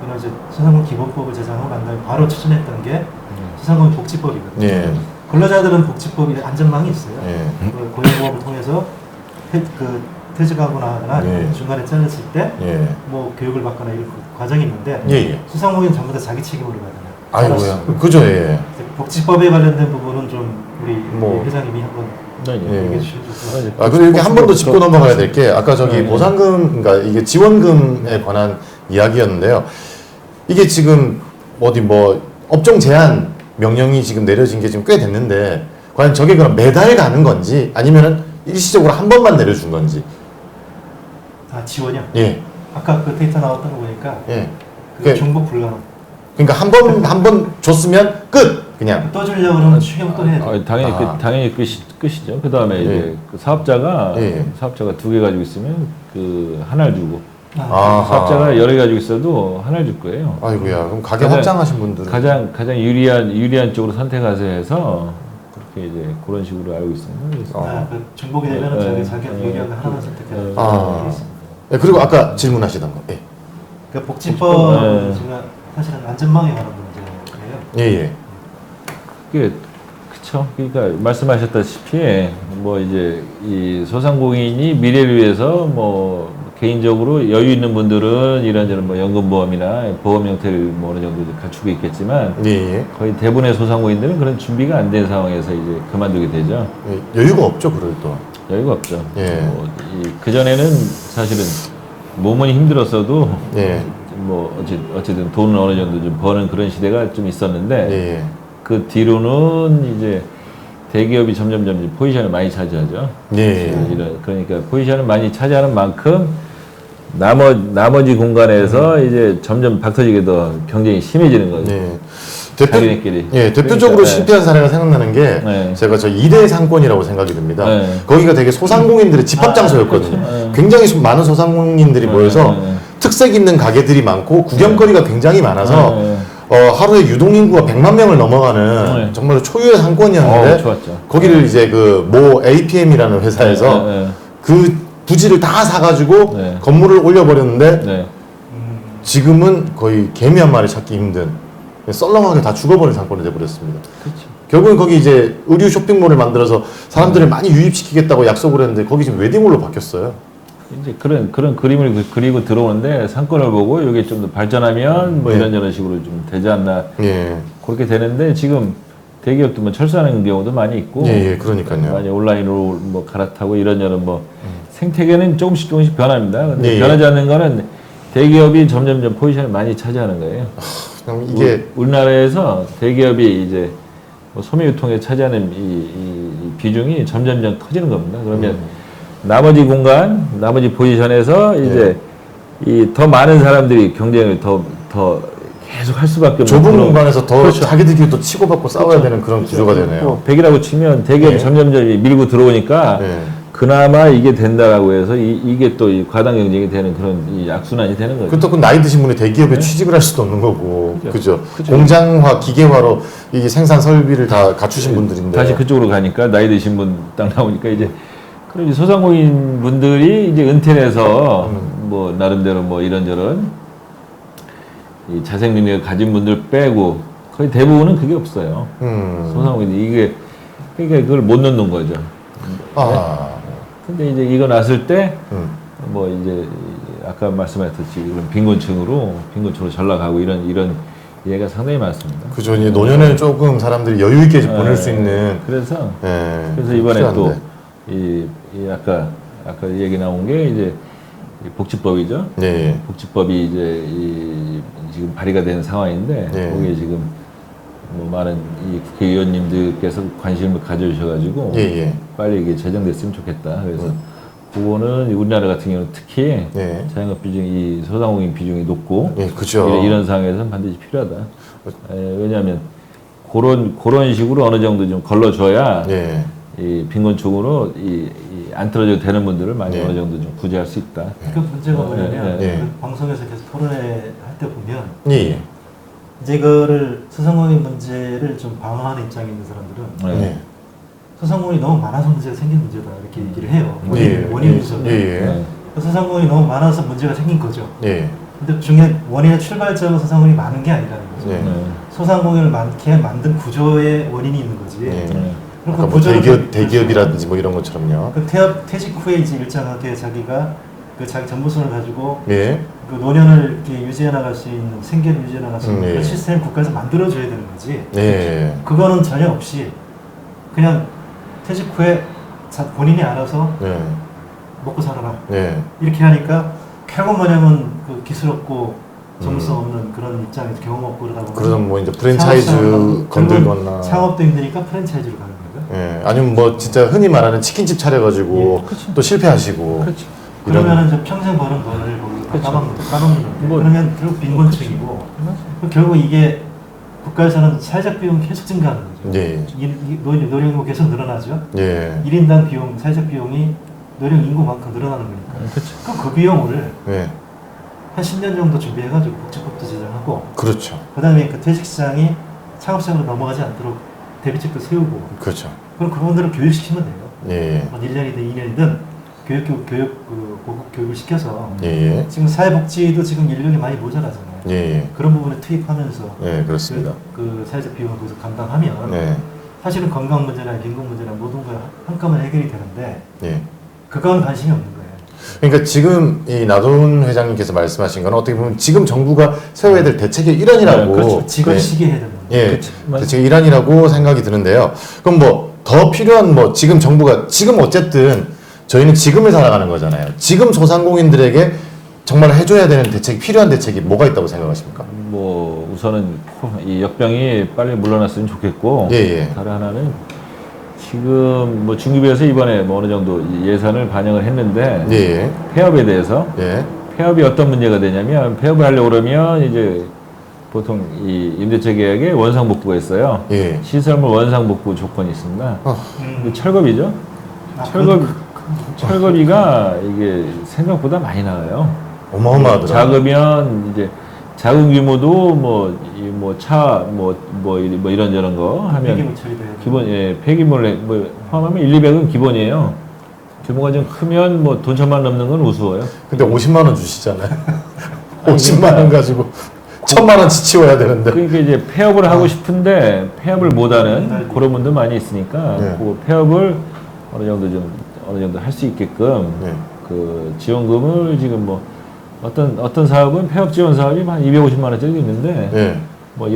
Speaker 2: 그런 이제 소상공인 기본법을 제정하고 난 다음에 바로 추진했던 게 소상공인 복지법이거든요.
Speaker 1: 예.
Speaker 2: 근로자들은 복지법이 안전망이 있어요.
Speaker 1: 예.
Speaker 2: 그 고용보험을 통해서 퇴직하고 나거나
Speaker 1: 예.
Speaker 2: 중간에 잘렸을 때
Speaker 1: 예.
Speaker 2: 뭐 교육을 받거나 이런 과정이 있는데
Speaker 1: 예, 예.
Speaker 2: 소상공인 전부 다 자기 책임으로 가잖아요.
Speaker 1: 아이고야. 그죠, 예.
Speaker 2: 복지법에 관련된 부분은 좀 우리
Speaker 1: 뭐.
Speaker 2: 회장님이 한번
Speaker 3: 네,
Speaker 1: 예.
Speaker 2: 얘기해 주시면 좋을 것 같아요.
Speaker 1: 그리고 이렇게 한 번 더 짚고 넘어가야 될 게 아까 저기
Speaker 3: 네.
Speaker 1: 보상금, 그러니까 이게 지원금에 관한 이야기였는데요. 이게 지금 어디 뭐 업종 제한 명령이 지금 내려진 게 지금 꽤 됐는데 과연 저게 그럼 매달 가는 건지 아니면은 일시적으로 한 번만 내려준 건지.
Speaker 2: 아 지원이요?
Speaker 1: 예.
Speaker 2: 아까 그 데이터 나왔던 거 보니까
Speaker 1: 예.
Speaker 2: 그 중복 불가능.
Speaker 1: 그러니까 한 번 줬으면 끝. 그냥.
Speaker 2: 또 주려고 그러면 추경 또 해야 돼.
Speaker 3: 당연히 당연히 끝이죠. 그 다음에 이제 그 사업자가
Speaker 1: 예.
Speaker 3: 두 개 가지고 있으면 그 하나를 주고
Speaker 1: 아하.
Speaker 3: 사업자가 여러 개 가지고 있어도 하나를 줄 거예요.
Speaker 1: 아이고야. 그럼 가게
Speaker 3: 가장-
Speaker 1: 확장하신 분들은
Speaker 3: 가장 유리한 쪽으로 선택하세요 해서 그렇게 이제 그런 식으로 알고 있습니다. 그래서
Speaker 2: 그 중복이 되면
Speaker 3: 네.
Speaker 2: 자기 유리한 거 하나만 선택해야 돼.
Speaker 1: 아. 예, 그리고 아까 질문하시던 거. 예.
Speaker 2: 그 복지법은
Speaker 3: 네.
Speaker 2: 제가 사실은 안전망에 관한 문제예요.
Speaker 1: 예, 예.
Speaker 3: 그게 그쵸. 그러니까 말씀하셨다시피 뭐 이제 이 소상공인이 미래를 위해서 뭐 개인적으로 여유 있는 분들은 이런저런 뭐 연금보험이나 보험 형태를 뭐 어느 정도 갖추고 있겠지만
Speaker 1: 예, 예.
Speaker 3: 거의 대부분의 소상공인들은 그런 준비가 안 된 상황에서 이제 그만두게 되죠.
Speaker 1: 예, 여유가 없죠, 그럴 또.
Speaker 3: 여유가 없죠.
Speaker 1: 예.
Speaker 3: 그전에는 사실은 몸은 힘들었어도
Speaker 1: 예.
Speaker 3: 뭐 어쨌든 돈은 어느 정도 좀 버는 그런 시대가 좀 있었는데
Speaker 1: 예.
Speaker 3: 그 뒤로는 이제 대기업이 점점 포지션을 많이 차지하죠.
Speaker 1: 예.
Speaker 3: 그러니까 포지션을 많이 차지하는 만큼 나머지 공간에서 이제 점점 박터지게 더 경쟁이 심해지는 거죠.
Speaker 1: 예.
Speaker 3: 자기네끼리.
Speaker 1: 대표적으로
Speaker 3: 그러니까,
Speaker 1: 실패한 사례가 생각나는 게
Speaker 3: 네.
Speaker 1: 제가 저 2대 상권이라고 생각이 듭니다.
Speaker 3: 네.
Speaker 1: 거기가 되게 소상공인들의 집합장소였거든요.
Speaker 3: 그렇죠.
Speaker 1: 굉장히 많은 소상공인들이 모여서 특색 있는 가게들이 많고 구경거리가 굉장히 많아서 하루에 유동인구가 100만 명을 넘어가는
Speaker 3: 네.
Speaker 1: 정말 초유의 상권이었는데
Speaker 3: 좋았죠.
Speaker 1: 거기를 이제 그 모 APM이라는 회사에서
Speaker 3: 네, 네,
Speaker 1: 그 부지를 다 사가지고
Speaker 3: 네.
Speaker 1: 건물을 올려버렸는데
Speaker 3: 네.
Speaker 1: 지금은 거의 개미 한 마리 찾기 힘든 썰렁하게 다 죽어버린 상권이 돼버렸습니다.
Speaker 3: 그렇죠.
Speaker 1: 결국은 거기 이제 의류 쇼핑몰을 만들어서 사람들을 많이 유입시키겠다고 약속을 했는데 거기 지금 웨딩홀로 바뀌었어요.
Speaker 3: 이제 그런 그림을 그리고 들어오는데 상권을 보고 이게 좀 더 발전하면 뭐
Speaker 1: 네.
Speaker 3: 이런저런 식으로 좀 되지 않나
Speaker 1: 예,
Speaker 3: 그렇게 되는데 지금 대기업도 뭐 철수하는 경우도 많이 있고
Speaker 1: 예, 그러니까요.
Speaker 3: 많이 온라인으로 뭐 갈아타고 이런저런 뭐 생태계는 조금씩 변합니다. 근데
Speaker 1: 예, 예.
Speaker 3: 변하지 않는 거는 대기업이 점점점 포지션을 많이 차지하는 거예요.
Speaker 1: 그냥 이게
Speaker 3: 우리나라에서 대기업이 이제 뭐 소매유통에 차지하는 이 비중이 점점점 커지는 겁니다. 그러면 나머지 공간, 나머지 포지션에서 이제 이 더 많은 사람들이 경쟁을 더 계속 할 수밖에 없는
Speaker 1: 좁은
Speaker 3: 그런-
Speaker 1: 공간에서 더
Speaker 3: 그렇죠.
Speaker 1: 자기들끼리 또 치고받고 싸워야 되는 그런 구조가 되네요.
Speaker 3: 100이라고 치면 대기업이
Speaker 1: 예.
Speaker 3: 점점점 밀고 들어오니까
Speaker 1: 예.
Speaker 3: 그나마 이게 된다라고 해서 이게 또 이 과당 경쟁이 되는 그런 이 악순환이 되는 거죠.
Speaker 1: 그렇다고 나이 드신 분이 대기업에 취직을 할 수도 없는 거고, 그죠?
Speaker 3: 그죠.
Speaker 1: 공장화, 기계화로 이 생산 설비를 다 갖추신 분들인데.
Speaker 3: 다시 그쪽으로 가니까 나이 드신 분 딱 나오니까 이제 그런 이제 소상공인 분들이 이제 은퇴를 해서 뭐 나름대로 뭐 이런저런 이 자생 능력을 가진 분들 빼고 거의 대부분은 그게 없어요. 소상공인이 이게 그러니까 그걸 못 넣는 거죠.
Speaker 1: 아,
Speaker 3: 근데 이제 이거 났을 때
Speaker 1: 음.
Speaker 3: 뭐 이제 아까 말씀하셨듯이 이런 빈곤층으로 전락하고 이런 예가 상당히 많습니다.
Speaker 1: 그죠. 이제 노년에는 조금 사람들이 여유 있게 보낼 수 있는.
Speaker 3: 그래서
Speaker 1: 예,
Speaker 3: 그래서 이번에
Speaker 1: 필요한데.
Speaker 3: 또 이 아까 얘기 나온 게 이제 이 복지법이죠.
Speaker 1: 예, 예.
Speaker 3: 복지법이 이제 지금 발의가 된 상황인데
Speaker 1: 예.
Speaker 3: 거기에 지금 뭐 많은 이 국회의원님들께서 관심을 가져주셔가지고
Speaker 1: 예, 예.
Speaker 3: 빨리 이게 제정됐으면 좋겠다. 그래서 그거는 우리나라 같은 경우는 특히
Speaker 1: 예.
Speaker 3: 자영업 비중이 이 소상공인 비중이 높고
Speaker 1: 예, 그죠.
Speaker 3: 이런 상황에서는 반드시 필요하다. 왜냐하면 그런 식으로 어느 정도 좀 걸러줘야
Speaker 1: 예.
Speaker 3: 이 빈곤층으로 안 틀어져도 되는 분들을 많이
Speaker 1: 네.
Speaker 3: 어느 정도 좀 구제할 수 있다.
Speaker 2: 그 문제가 뭐냐면
Speaker 1: 예, 예.
Speaker 2: 그 방송에서 계속 토론회 할 때 보면
Speaker 1: 예, 예.
Speaker 2: 이제 이거를 소상공인 문제를 좀 방어하는 입장에 있는 사람들은
Speaker 3: 네.
Speaker 1: 예.
Speaker 2: 소상공인이 너무 많아서 문제가 생긴 문제다 이렇게 얘기를 해요.
Speaker 1: 예,
Speaker 2: 원인 분석을.
Speaker 1: 예, 예.
Speaker 3: 네.
Speaker 2: 소상공인이 너무 많아서 문제가 생긴 거죠.
Speaker 1: 예.
Speaker 2: 근데 중요한 원인의 출발점은 소상공인이 많은 게 아니라는 거죠.
Speaker 1: 예.
Speaker 3: 네.
Speaker 2: 소상공인을 많게 만든 구조의 원인이 있는 거지.
Speaker 1: 예.
Speaker 3: 네.
Speaker 2: 그럼
Speaker 1: 아까
Speaker 2: 그
Speaker 1: 뭐
Speaker 2: 구조를
Speaker 1: 대기업이라든지 뭐 이런 것처럼요.
Speaker 2: 그 퇴직 후에 이제 일정하게 자기가 그 자기 전무선을 가지고
Speaker 1: 예.
Speaker 2: 그 노년을 이렇게 유지해 나갈 수 있는 생계를 유지해 나갈 수 있는
Speaker 1: 예.
Speaker 2: 그런 시스템을 국가에서 만들어줘야 되는 거지.
Speaker 1: 예.
Speaker 2: 그거는 전혀 없이 그냥 퇴직 후에 본인이 알아서
Speaker 1: 예.
Speaker 2: 먹고 살아라
Speaker 1: 예.
Speaker 2: 이렇게 하니까 결국 뭐냐면 그 기술 없고 전문성 없는 그런 입장에서 경험 없고 그러다 보면
Speaker 1: 그러면 뭐 이제 프랜차이즈
Speaker 2: 결국은
Speaker 1: 건들거나.
Speaker 2: 창업도 힘드니까 프랜차이즈로 가는 거예요.
Speaker 1: 예. 아니면 뭐 진짜 흔히 말하는 치킨집 차려가지고
Speaker 2: 예, 그렇죠.
Speaker 1: 또 실패하시고.
Speaker 3: 그렇죠.
Speaker 2: 그러면은 이제 평생 버는 돈을 거기 까먹는 건데
Speaker 3: 뭐-
Speaker 2: 그러면 결국 빈곤층이고 결국 이게 국가에서는 사회적 비용이 계속 증가하는 거죠.
Speaker 1: 예.
Speaker 2: 노령인구 계속 늘어나죠.
Speaker 1: 예.
Speaker 2: 1인당 비용, 사회적 비용이 노령 인구만큼 늘어나는 거니까.
Speaker 3: 그렇죠.
Speaker 2: 그럼 그 비용을
Speaker 1: 예.
Speaker 2: 한 10년 정도 준비해가지고 복지법도 제정하고
Speaker 1: 그렇죠.
Speaker 2: 그 다음에 그 퇴직시장이 창업시장으로 넘어가지 않도록 대비책도 세우고
Speaker 1: 그렇죠.
Speaker 2: 그럼 그분들을 교육시키면 돼요.
Speaker 1: 예.
Speaker 2: 뭐 1년이든 2년이든 고급 교육을 시켜서
Speaker 1: 예. 예.
Speaker 2: 지금 사회복지도 지금 인력이 많이 모자라잖아요.
Speaker 1: 예.
Speaker 2: 그런 부분에 투입하면서
Speaker 1: 예. 그렇습니다.
Speaker 2: 그 사회적 비용을 거기서 감당하면
Speaker 1: 예.
Speaker 2: 사실은 건강 문제나 빈곤 문제나 모든 거 한꺼번에 해결이 되는데
Speaker 1: 예.
Speaker 2: 그건 관심이 없는 거예요.
Speaker 1: 그러니까 지금 이 나돈 회장님께서 말씀하신 건 어떻게 보면 지금 정부가 세워야 될 대책의 일환이라고.
Speaker 3: 네, 그렇죠.
Speaker 2: 지금
Speaker 1: 예.
Speaker 2: 시기에 해야 되는 거예요.
Speaker 1: 예,
Speaker 3: 그치, 맞아요.
Speaker 1: 대책의 일환이라고 생각이 드는데요. 그럼 뭐 더 필요한 뭐 지금 정부가 지금 어쨌든 저희는 지금을 살아가는 거잖아요. 지금 소상공인들에게 정말 해줘야 되는 대책이 필요한 대책이 뭐가 있다고 생각하십니까?
Speaker 3: 뭐 우선은 이 역병이 빨리 물러났으면 좋겠고
Speaker 1: 예, 예.
Speaker 3: 다른 하나는 지금 뭐 중기부에서 이번에 뭐 어느 정도 예산을 반영을 했는데
Speaker 1: 예,
Speaker 3: 폐업에 대해서
Speaker 1: 예,
Speaker 3: 폐업이 어떤 문제가 되냐면 폐업을 하려고 그러면 이제 보통 이 임대차 계약에 원상복구가 있어요.
Speaker 1: 예.
Speaker 3: 시설물 원상복구 조건이 있습니다. 근데 철거비죠.
Speaker 2: 아,
Speaker 3: 철거비가 이게 생각보다 많이 나와요.
Speaker 1: 어마어마하더라고요.
Speaker 3: 작으면 이제 자금 규모도 뭐 이런저런 거 하면
Speaker 2: 폐기물 처리도 해야
Speaker 3: 기본 폐기물 뭐 포함하면 1, 200은 기본이에요. 규모가 좀 크면 뭐 돈 1,000만 원 넘는 건 우스워요.
Speaker 1: 근데 50만 원 주시잖아요. 50만 원 가지고 1,000만 원치 치워야 되는데.
Speaker 3: 그러니까 이제 폐업을 하고 싶은데 폐업을 못하는 그런 분들 많이 있으니까
Speaker 1: 네.
Speaker 3: 그 폐업을 어느 정도 할 수 있게끔
Speaker 1: 네.
Speaker 3: 그 지원금을 지금 뭐 어떤 사업은 폐업 지원 사업이 한 250만 원짜리도 있는데
Speaker 1: 예.
Speaker 3: 뭐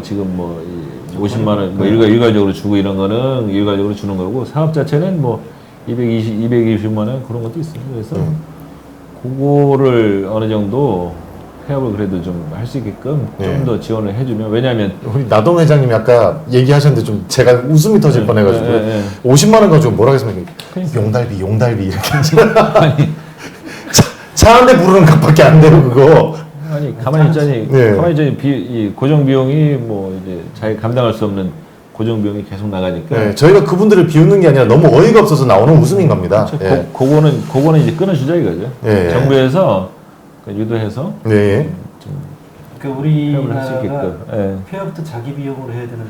Speaker 3: 지금 50만 원 뭐 일괄적으로 주고 이런 거는 일괄적으로 주는 거고 사업 자체는 뭐 220만 원 그런 것도 있습니다. 그래서 그거를 어느 정도 폐업을 그래도 좀 할 수 있게끔
Speaker 1: 네.
Speaker 3: 좀 더 지원을 해주면 왜냐하면
Speaker 1: 우리 나동 회장님이 아까 얘기하셨는데 좀 제가 웃음이 터질 뻔해가지고 50만 원 가지고 뭐라 하겠습니까?
Speaker 3: 그러니까.
Speaker 1: 용달비 이렇게 차 한 대 부르는 값밖에 안 돼요 그거.
Speaker 3: 아니 가만히 있자니
Speaker 1: 네.
Speaker 3: 가만히 있자니 이 고정 비용이 뭐 이제 자기 감당할 수 없는 고정 비용이 계속 나가니까
Speaker 1: 네, 저희가 그분들을 비웃는 게 아니라 너무 어이가 없어서 나오는 웃음인 겁니다.
Speaker 3: 그렇죠.
Speaker 1: 예.
Speaker 3: 그거는 이제 끊어주자 이거죠.
Speaker 1: 예.
Speaker 3: 정부에서 유도해서
Speaker 1: 네.
Speaker 2: 그러니까
Speaker 3: 폐업을 할 수
Speaker 2: 우리나라가
Speaker 3: 있게끔. 예.
Speaker 2: 폐업도 자기 비용으로 해야 되는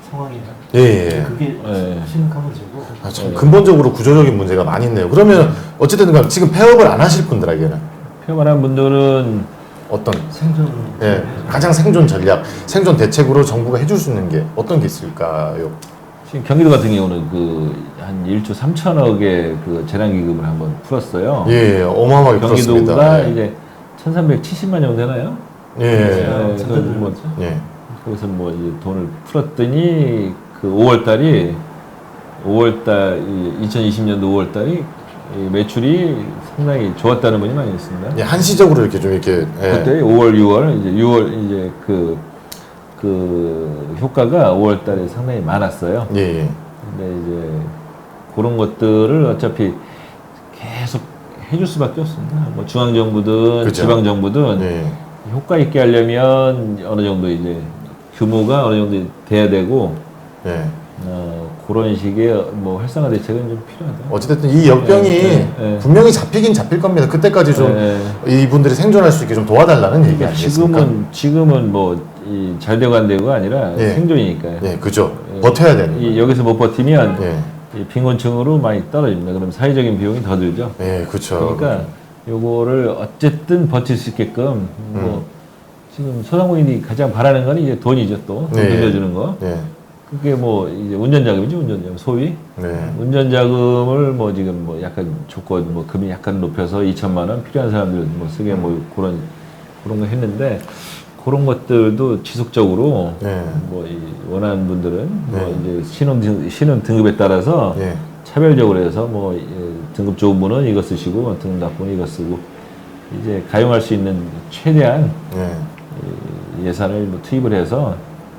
Speaker 2: 상황이에요.
Speaker 1: 예. 예.
Speaker 2: 그게
Speaker 3: 예.
Speaker 2: 심각한 문제고.
Speaker 1: 아, 참 근본적으로 구조적인 문제가 많이 있네요. 그러면 어쨌든 간에 지금 폐업을 안 하실 분들에게는
Speaker 3: 폐업한 분들은
Speaker 1: 어떤
Speaker 2: 생존.
Speaker 1: 예, 가장 생존 전략, 생존 대책으로 정부가 해줄 수 있는 게 어떤 게 있을까요?
Speaker 3: 지금 경기도 같은 경우는 그 한 1조 3천억의 그 재난기금을 한번 풀었어요.
Speaker 1: 예, 어마어마하게 풀었습니다.
Speaker 3: 경기도가
Speaker 1: 예.
Speaker 3: 이제 1,370만 정도 되나요?
Speaker 1: 예,
Speaker 3: 네,
Speaker 2: 예.
Speaker 3: 그래서 뭐
Speaker 1: 예,
Speaker 3: 거기서 뭐 이제 돈을 풀었더니 그 5월달이 2020년도 5월달이 매출이 상당히 좋았다는 분이 많이 있습니다.
Speaker 1: 예, 한시적으로 이렇게 좀 이렇게 예.
Speaker 3: 그때 5월, 6월 이제 6월 이제 그 효과가 5월달에 상당히 많았어요.
Speaker 1: 예, 예.
Speaker 3: 근데 이제 그런 것들을 어차피 계속 해줄 수밖에 없습니다. 뭐 중앙 정부든
Speaker 1: 그죠.
Speaker 3: 지방 정부든
Speaker 1: 예.
Speaker 3: 효과 있게 하려면 어느 정도 이제 규모가 어느 정도 돼야 되고
Speaker 1: 예.
Speaker 3: 그런 식의 뭐 활성화 대책은 좀 필요하다.
Speaker 1: 어찌됐든 이 역병이 분명히 잡히긴 잡힐 겁니다. 그때까지 좀 이분들이 생존할 수 있게 좀 도와달라는 얘기 아니겠습니까?
Speaker 3: 지금은 뭐 잘 되고 안 되고가 아니라
Speaker 1: 예.
Speaker 3: 생존이니까요.
Speaker 1: 예, 그죠. 버텨야 되는.
Speaker 3: 여기서 못 버티면
Speaker 1: 예,
Speaker 3: 이 빈곤층으로 많이 떨어집니다. 그럼 사회적인 비용이 더 들죠.
Speaker 1: 예, 그렇죠.
Speaker 3: 그러니까 요거를 어쨌든 버틸 수 있게끔 뭐 지금 소상공인이 가장 바라는 건 이제 돈이죠. 또 돈
Speaker 1: 네.
Speaker 3: 빌려주는 거.
Speaker 1: 예,
Speaker 3: 그게 뭐 이제 운전자금이죠. 운전자금 소위.
Speaker 1: 네,
Speaker 3: 운전자금을 뭐 지금 뭐 약간 조건 뭐 금이 약간 높여서 2천만 원 필요한 사람들 뭐 쓰게 뭐 그런 거 했는데 그런 것들도 지속적으로
Speaker 1: 네.
Speaker 3: 뭐 이 원하는 분들은 뭐
Speaker 1: 네.
Speaker 3: 이제 신용 등급에 따라서
Speaker 1: 예,
Speaker 3: 차별적으로 해서 뭐 등급 좋은 분은 이거 쓰시고 등급 나쁜 분은 이거 쓰고 이제 가용할 수 있는 최대한
Speaker 1: 예.
Speaker 3: 예산을 뭐 투입을 해서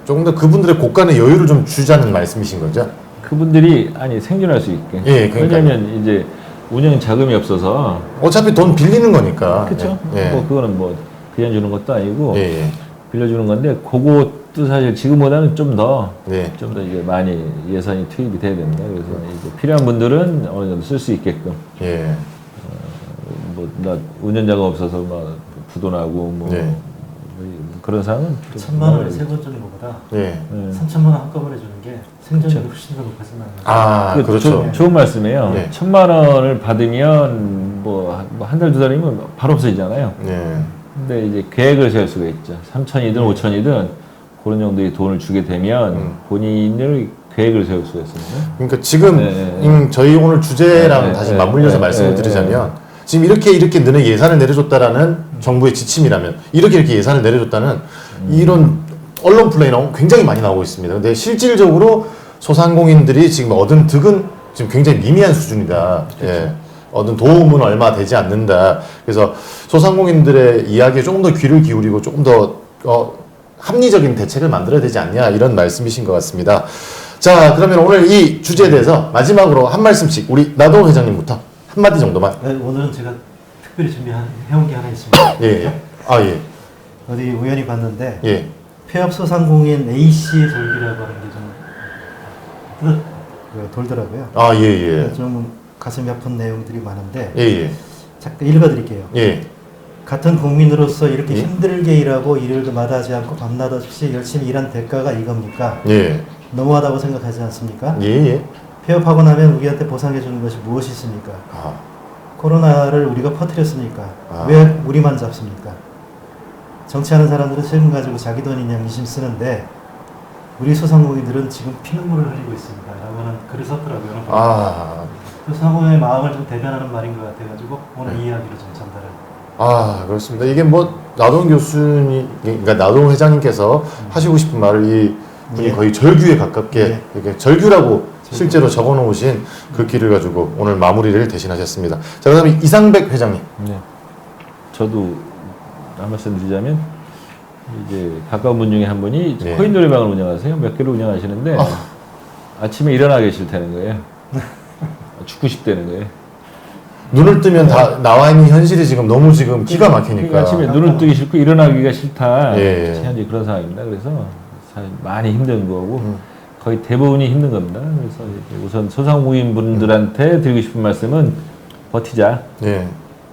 Speaker 1: 조금 더 그분들의 고간의 여유를 좀 주자는 말씀이신 거죠?
Speaker 3: 그분들이 생존할 수 있게.
Speaker 1: 예, 그러니까요.
Speaker 3: 왜냐하면 이제 운영 자금이 없어서
Speaker 1: 어차피 돈 빌리는 거니까.
Speaker 3: 그렇죠.
Speaker 1: 예,
Speaker 3: 뭐 그거는 뭐 그냥 주는 것도 아니고
Speaker 1: 예, 예.
Speaker 3: 빌려주는 건데 그것도 사실 지금보다는 좀 더
Speaker 1: 네.
Speaker 3: 이제 많이 예산이 투입이 돼야 됩니다. 그래서 이제 필요한 분들은 어느 정도 쓸 수 있게끔
Speaker 1: 예.
Speaker 3: 뭐 나 운전자가 없어서 막 부도나고 뭐
Speaker 1: 네.
Speaker 3: 그런 상황은
Speaker 2: 1,000만 원을 세 번 주는 것보다
Speaker 1: 예.
Speaker 2: 3,000만 원 한꺼번에 주는 게 생존율이 훨씬 더 높아지는 거예요.
Speaker 1: 아, 그렇죠.
Speaker 3: 좋은 말씀이에요.
Speaker 1: 네.
Speaker 3: 1,000만 원을 받으면 뭐 한 달 두 달이면 바로 없어지잖아요.
Speaker 1: 예.
Speaker 3: 근데 이제 계획을 세울 수가 있죠. 3천이든 5천이든 그런 정도의 돈을 주게 되면 본인을 계획을 세울 수가 있습니다.
Speaker 1: 그러니까 지금
Speaker 3: 네.
Speaker 1: 저희 오늘 주제랑
Speaker 3: 네,
Speaker 1: 다시
Speaker 3: 네,
Speaker 1: 맞물려서
Speaker 3: 네,
Speaker 1: 말씀을
Speaker 3: 네,
Speaker 1: 드리자면 지금 이렇게 너네 예산을 내려줬다라는 정부의 지침이라면 이렇게 예산을 내려줬다는 이런 언론 플레이는 굉장히 많이 나오고 있습니다. 근데 실질적으로 소상공인들이 지금 얻은 득은 지금 굉장히 미미한 수준이다. 예. 얻은 도움은 얼마 되지 않는다. 그래서 소상공인들의 이야기에 조금 더 귀를 기울이고 조금 더 합리적인 대책을 만들어야 되지 않냐 이런 말씀이신 것 같습니다. 자, 그러면 오늘 이 주제에 대해서 마지막으로 한 말씀씩 우리 나동 회장님부터 한마디 정도만.
Speaker 2: 네, 오늘은 제가 특별히 준비해온 게 하나 있습니다.
Speaker 1: 예, 예. 아, 예.
Speaker 2: 어디 우연히 봤는데
Speaker 1: 예.
Speaker 2: 폐업 소상공인 A씨의 절기라고 하는 게 좀 돌더라고요.
Speaker 1: 아, 예, 예.
Speaker 2: 좀 가슴이 아픈 내용들이 많은데
Speaker 1: 예, 예.
Speaker 2: 잠깐 읽어드릴게요.
Speaker 1: 예.
Speaker 2: 같은 국민으로서 이렇게
Speaker 1: 예?
Speaker 2: 힘들게 일하고 일요일도 마다하지 않고 밤낮 없이 열심히 일한 대가가 이겁니까?
Speaker 1: 예.
Speaker 2: 너무하다고 생각하지 않습니까?
Speaker 1: 예, 예.
Speaker 2: 폐업하고 나면 우리한테 보상해 주는 것이 무엇이 있습니까?
Speaker 1: 아,
Speaker 2: 코로나를 우리가 퍼뜨렸으니까
Speaker 1: 아.
Speaker 2: 왜 우리만 잡습니까? 정치하는 사람들은 세금 가지고 자기 돈인 양심 쓰는데 우리 소상공인들은 지금 피눈물을 흘리고 있습니다. 라고는 글을 썼더라고요.
Speaker 1: 아,
Speaker 2: 소상공인의 마음을 좀 대변하는 말인 것 같아가지고 오늘 이 이야기를 좀 전달을.
Speaker 1: 아, 그렇습니다. 이게 뭐 나동 교수님, 그러니까 나동 회장님께서 하시고 싶은 말을 이 분이
Speaker 2: 예.
Speaker 1: 거의 절규에 가깝게
Speaker 2: 예.
Speaker 1: 이렇게 절규라고 실제로 적어놓으신 그 글을 가지고 오늘 마무리를 대신하셨습니다. 자, 그다음에 이상백 회장님.
Speaker 3: 네. 저도 한 말씀 드리자면 이제 가까운 분 중에 한 분이
Speaker 1: 네.
Speaker 3: 코인 노래방을 운영하세요. 몇 개를 운영하시는데 아침에 일어나기 싫다는 거예요. 죽고 싶다는 거예요.
Speaker 1: 눈을 뜨면 다 나와 있는 현실이 지금 너무 지금 기가 막히니까.
Speaker 3: 그러니까 아침에 눈을 뜨기 싫고 일어나기가 싫다.
Speaker 1: 예.
Speaker 3: 현재 그런 상황입니다. 그래서 사실 많이 힘든 거고 거의 대부분이 힘든 겁니다. 그래서 이제 우선 소상공인 분들한테 드리고 싶은 말씀은 버티자.
Speaker 1: 예.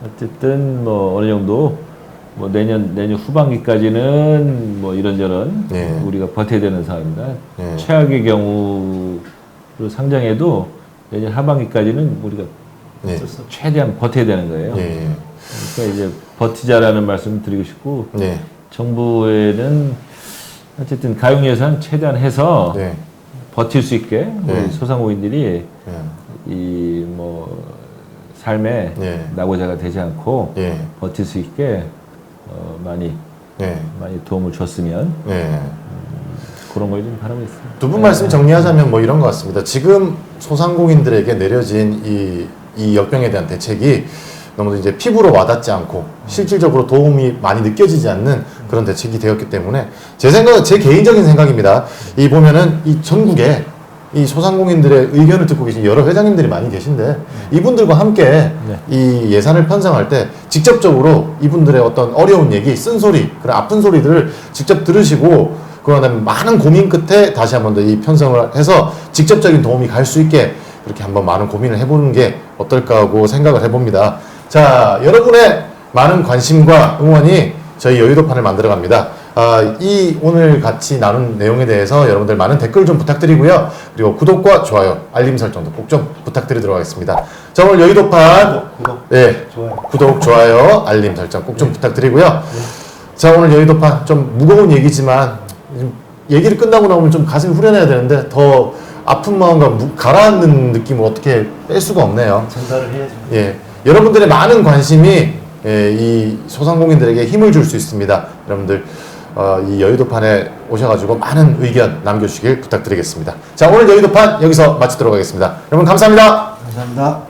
Speaker 3: 어쨌든 뭐 어느 정도 뭐 내년 후반기까지는 뭐 이런저런
Speaker 1: 예.
Speaker 3: 우리가 버텨야 되는 상황입니다.
Speaker 1: 예.
Speaker 3: 최악의 경우로 상정해도 내년 하반기까지는 우리가
Speaker 1: 예.
Speaker 3: 최대한 버텨야 되는 거예요.
Speaker 1: 예.
Speaker 3: 그러니까 이제 버티자라는 말씀을 드리고 싶고
Speaker 1: 예.
Speaker 3: 정부에는 어쨌든 가용 예산 최대한 해서
Speaker 1: 예.
Speaker 3: 버틸 수 있게 우리
Speaker 1: 예.
Speaker 3: 소상공인들이
Speaker 1: 예.
Speaker 3: 이 뭐 삶에
Speaker 1: 예.
Speaker 3: 낙오자가 되지 않고
Speaker 1: 예.
Speaker 3: 버틸 수 있게 많이
Speaker 1: 예.
Speaker 3: 도움을 줬으면
Speaker 1: 예.
Speaker 3: 그런 걸 좀 바라고 있습니다.
Speaker 1: 두 분 말씀 정리하자면 뭐 이런 것 같습니다. 지금 소상공인들에게 내려진 이 역병에 대한 대책이 너무 이제 피부로 와닿지 않고 실질적으로 도움이 많이 느껴지지 않는 그런 대책이 되었기 때문에 제 개인적인 생각입니다. 이 보면은 이 전국에 이 소상공인들의 의견을 듣고 계신 여러 회장님들이 많이 계신데 이분들과 함께
Speaker 3: 네.
Speaker 1: 이 예산을 편성할 때 직접적으로 이분들의 어떤 어려운 얘기, 쓴소리, 그런 아픈 소리들을 직접 들으시고 그다음에 많은 고민 끝에 다시 한 번 더 이 편성을 해서 직접적인 도움이 갈 수 있게 그렇게 한번 많은 고민을 해보는 게 어떨까 하고 생각을 해봅니다. 자, 여러분의 많은 관심과 응원이 저희 여의도판을 만들어갑니다. 이 오늘 같이 나눈 내용에 대해서 여러분들 많은 댓글 좀 부탁드리고요. 그리고 구독과 좋아요, 알림 설정도 꼭 좀 부탁드리도록 하겠습니다. 자, 오늘 여의도판
Speaker 2: 구독,
Speaker 1: 네,
Speaker 2: 좋아요.
Speaker 1: 구독, 좋아요, 알림 설정 꼭 좀 부탁드리고요. 자, 오늘 여의도판 좀 무거운 얘기지만 좀 얘기를 끝나고 나오면 좀 가슴이 후련해야 되는데 더 아픈 마음과 가라앉는 느낌을 어떻게 뺄 수가 없네요.
Speaker 2: 전달을 해야죠.
Speaker 1: 예, 여러분들의 많은 관심이 이 소상공인들에게 힘을 줄 수 있습니다. 여러분들 이 여의도판에 오셔가지고 많은 의견 남겨주시길 부탁드리겠습니다. 자, 오늘 여의도판 여기서 마치도록 하겠습니다. 여러분 감사합니다.
Speaker 2: 감사합니다.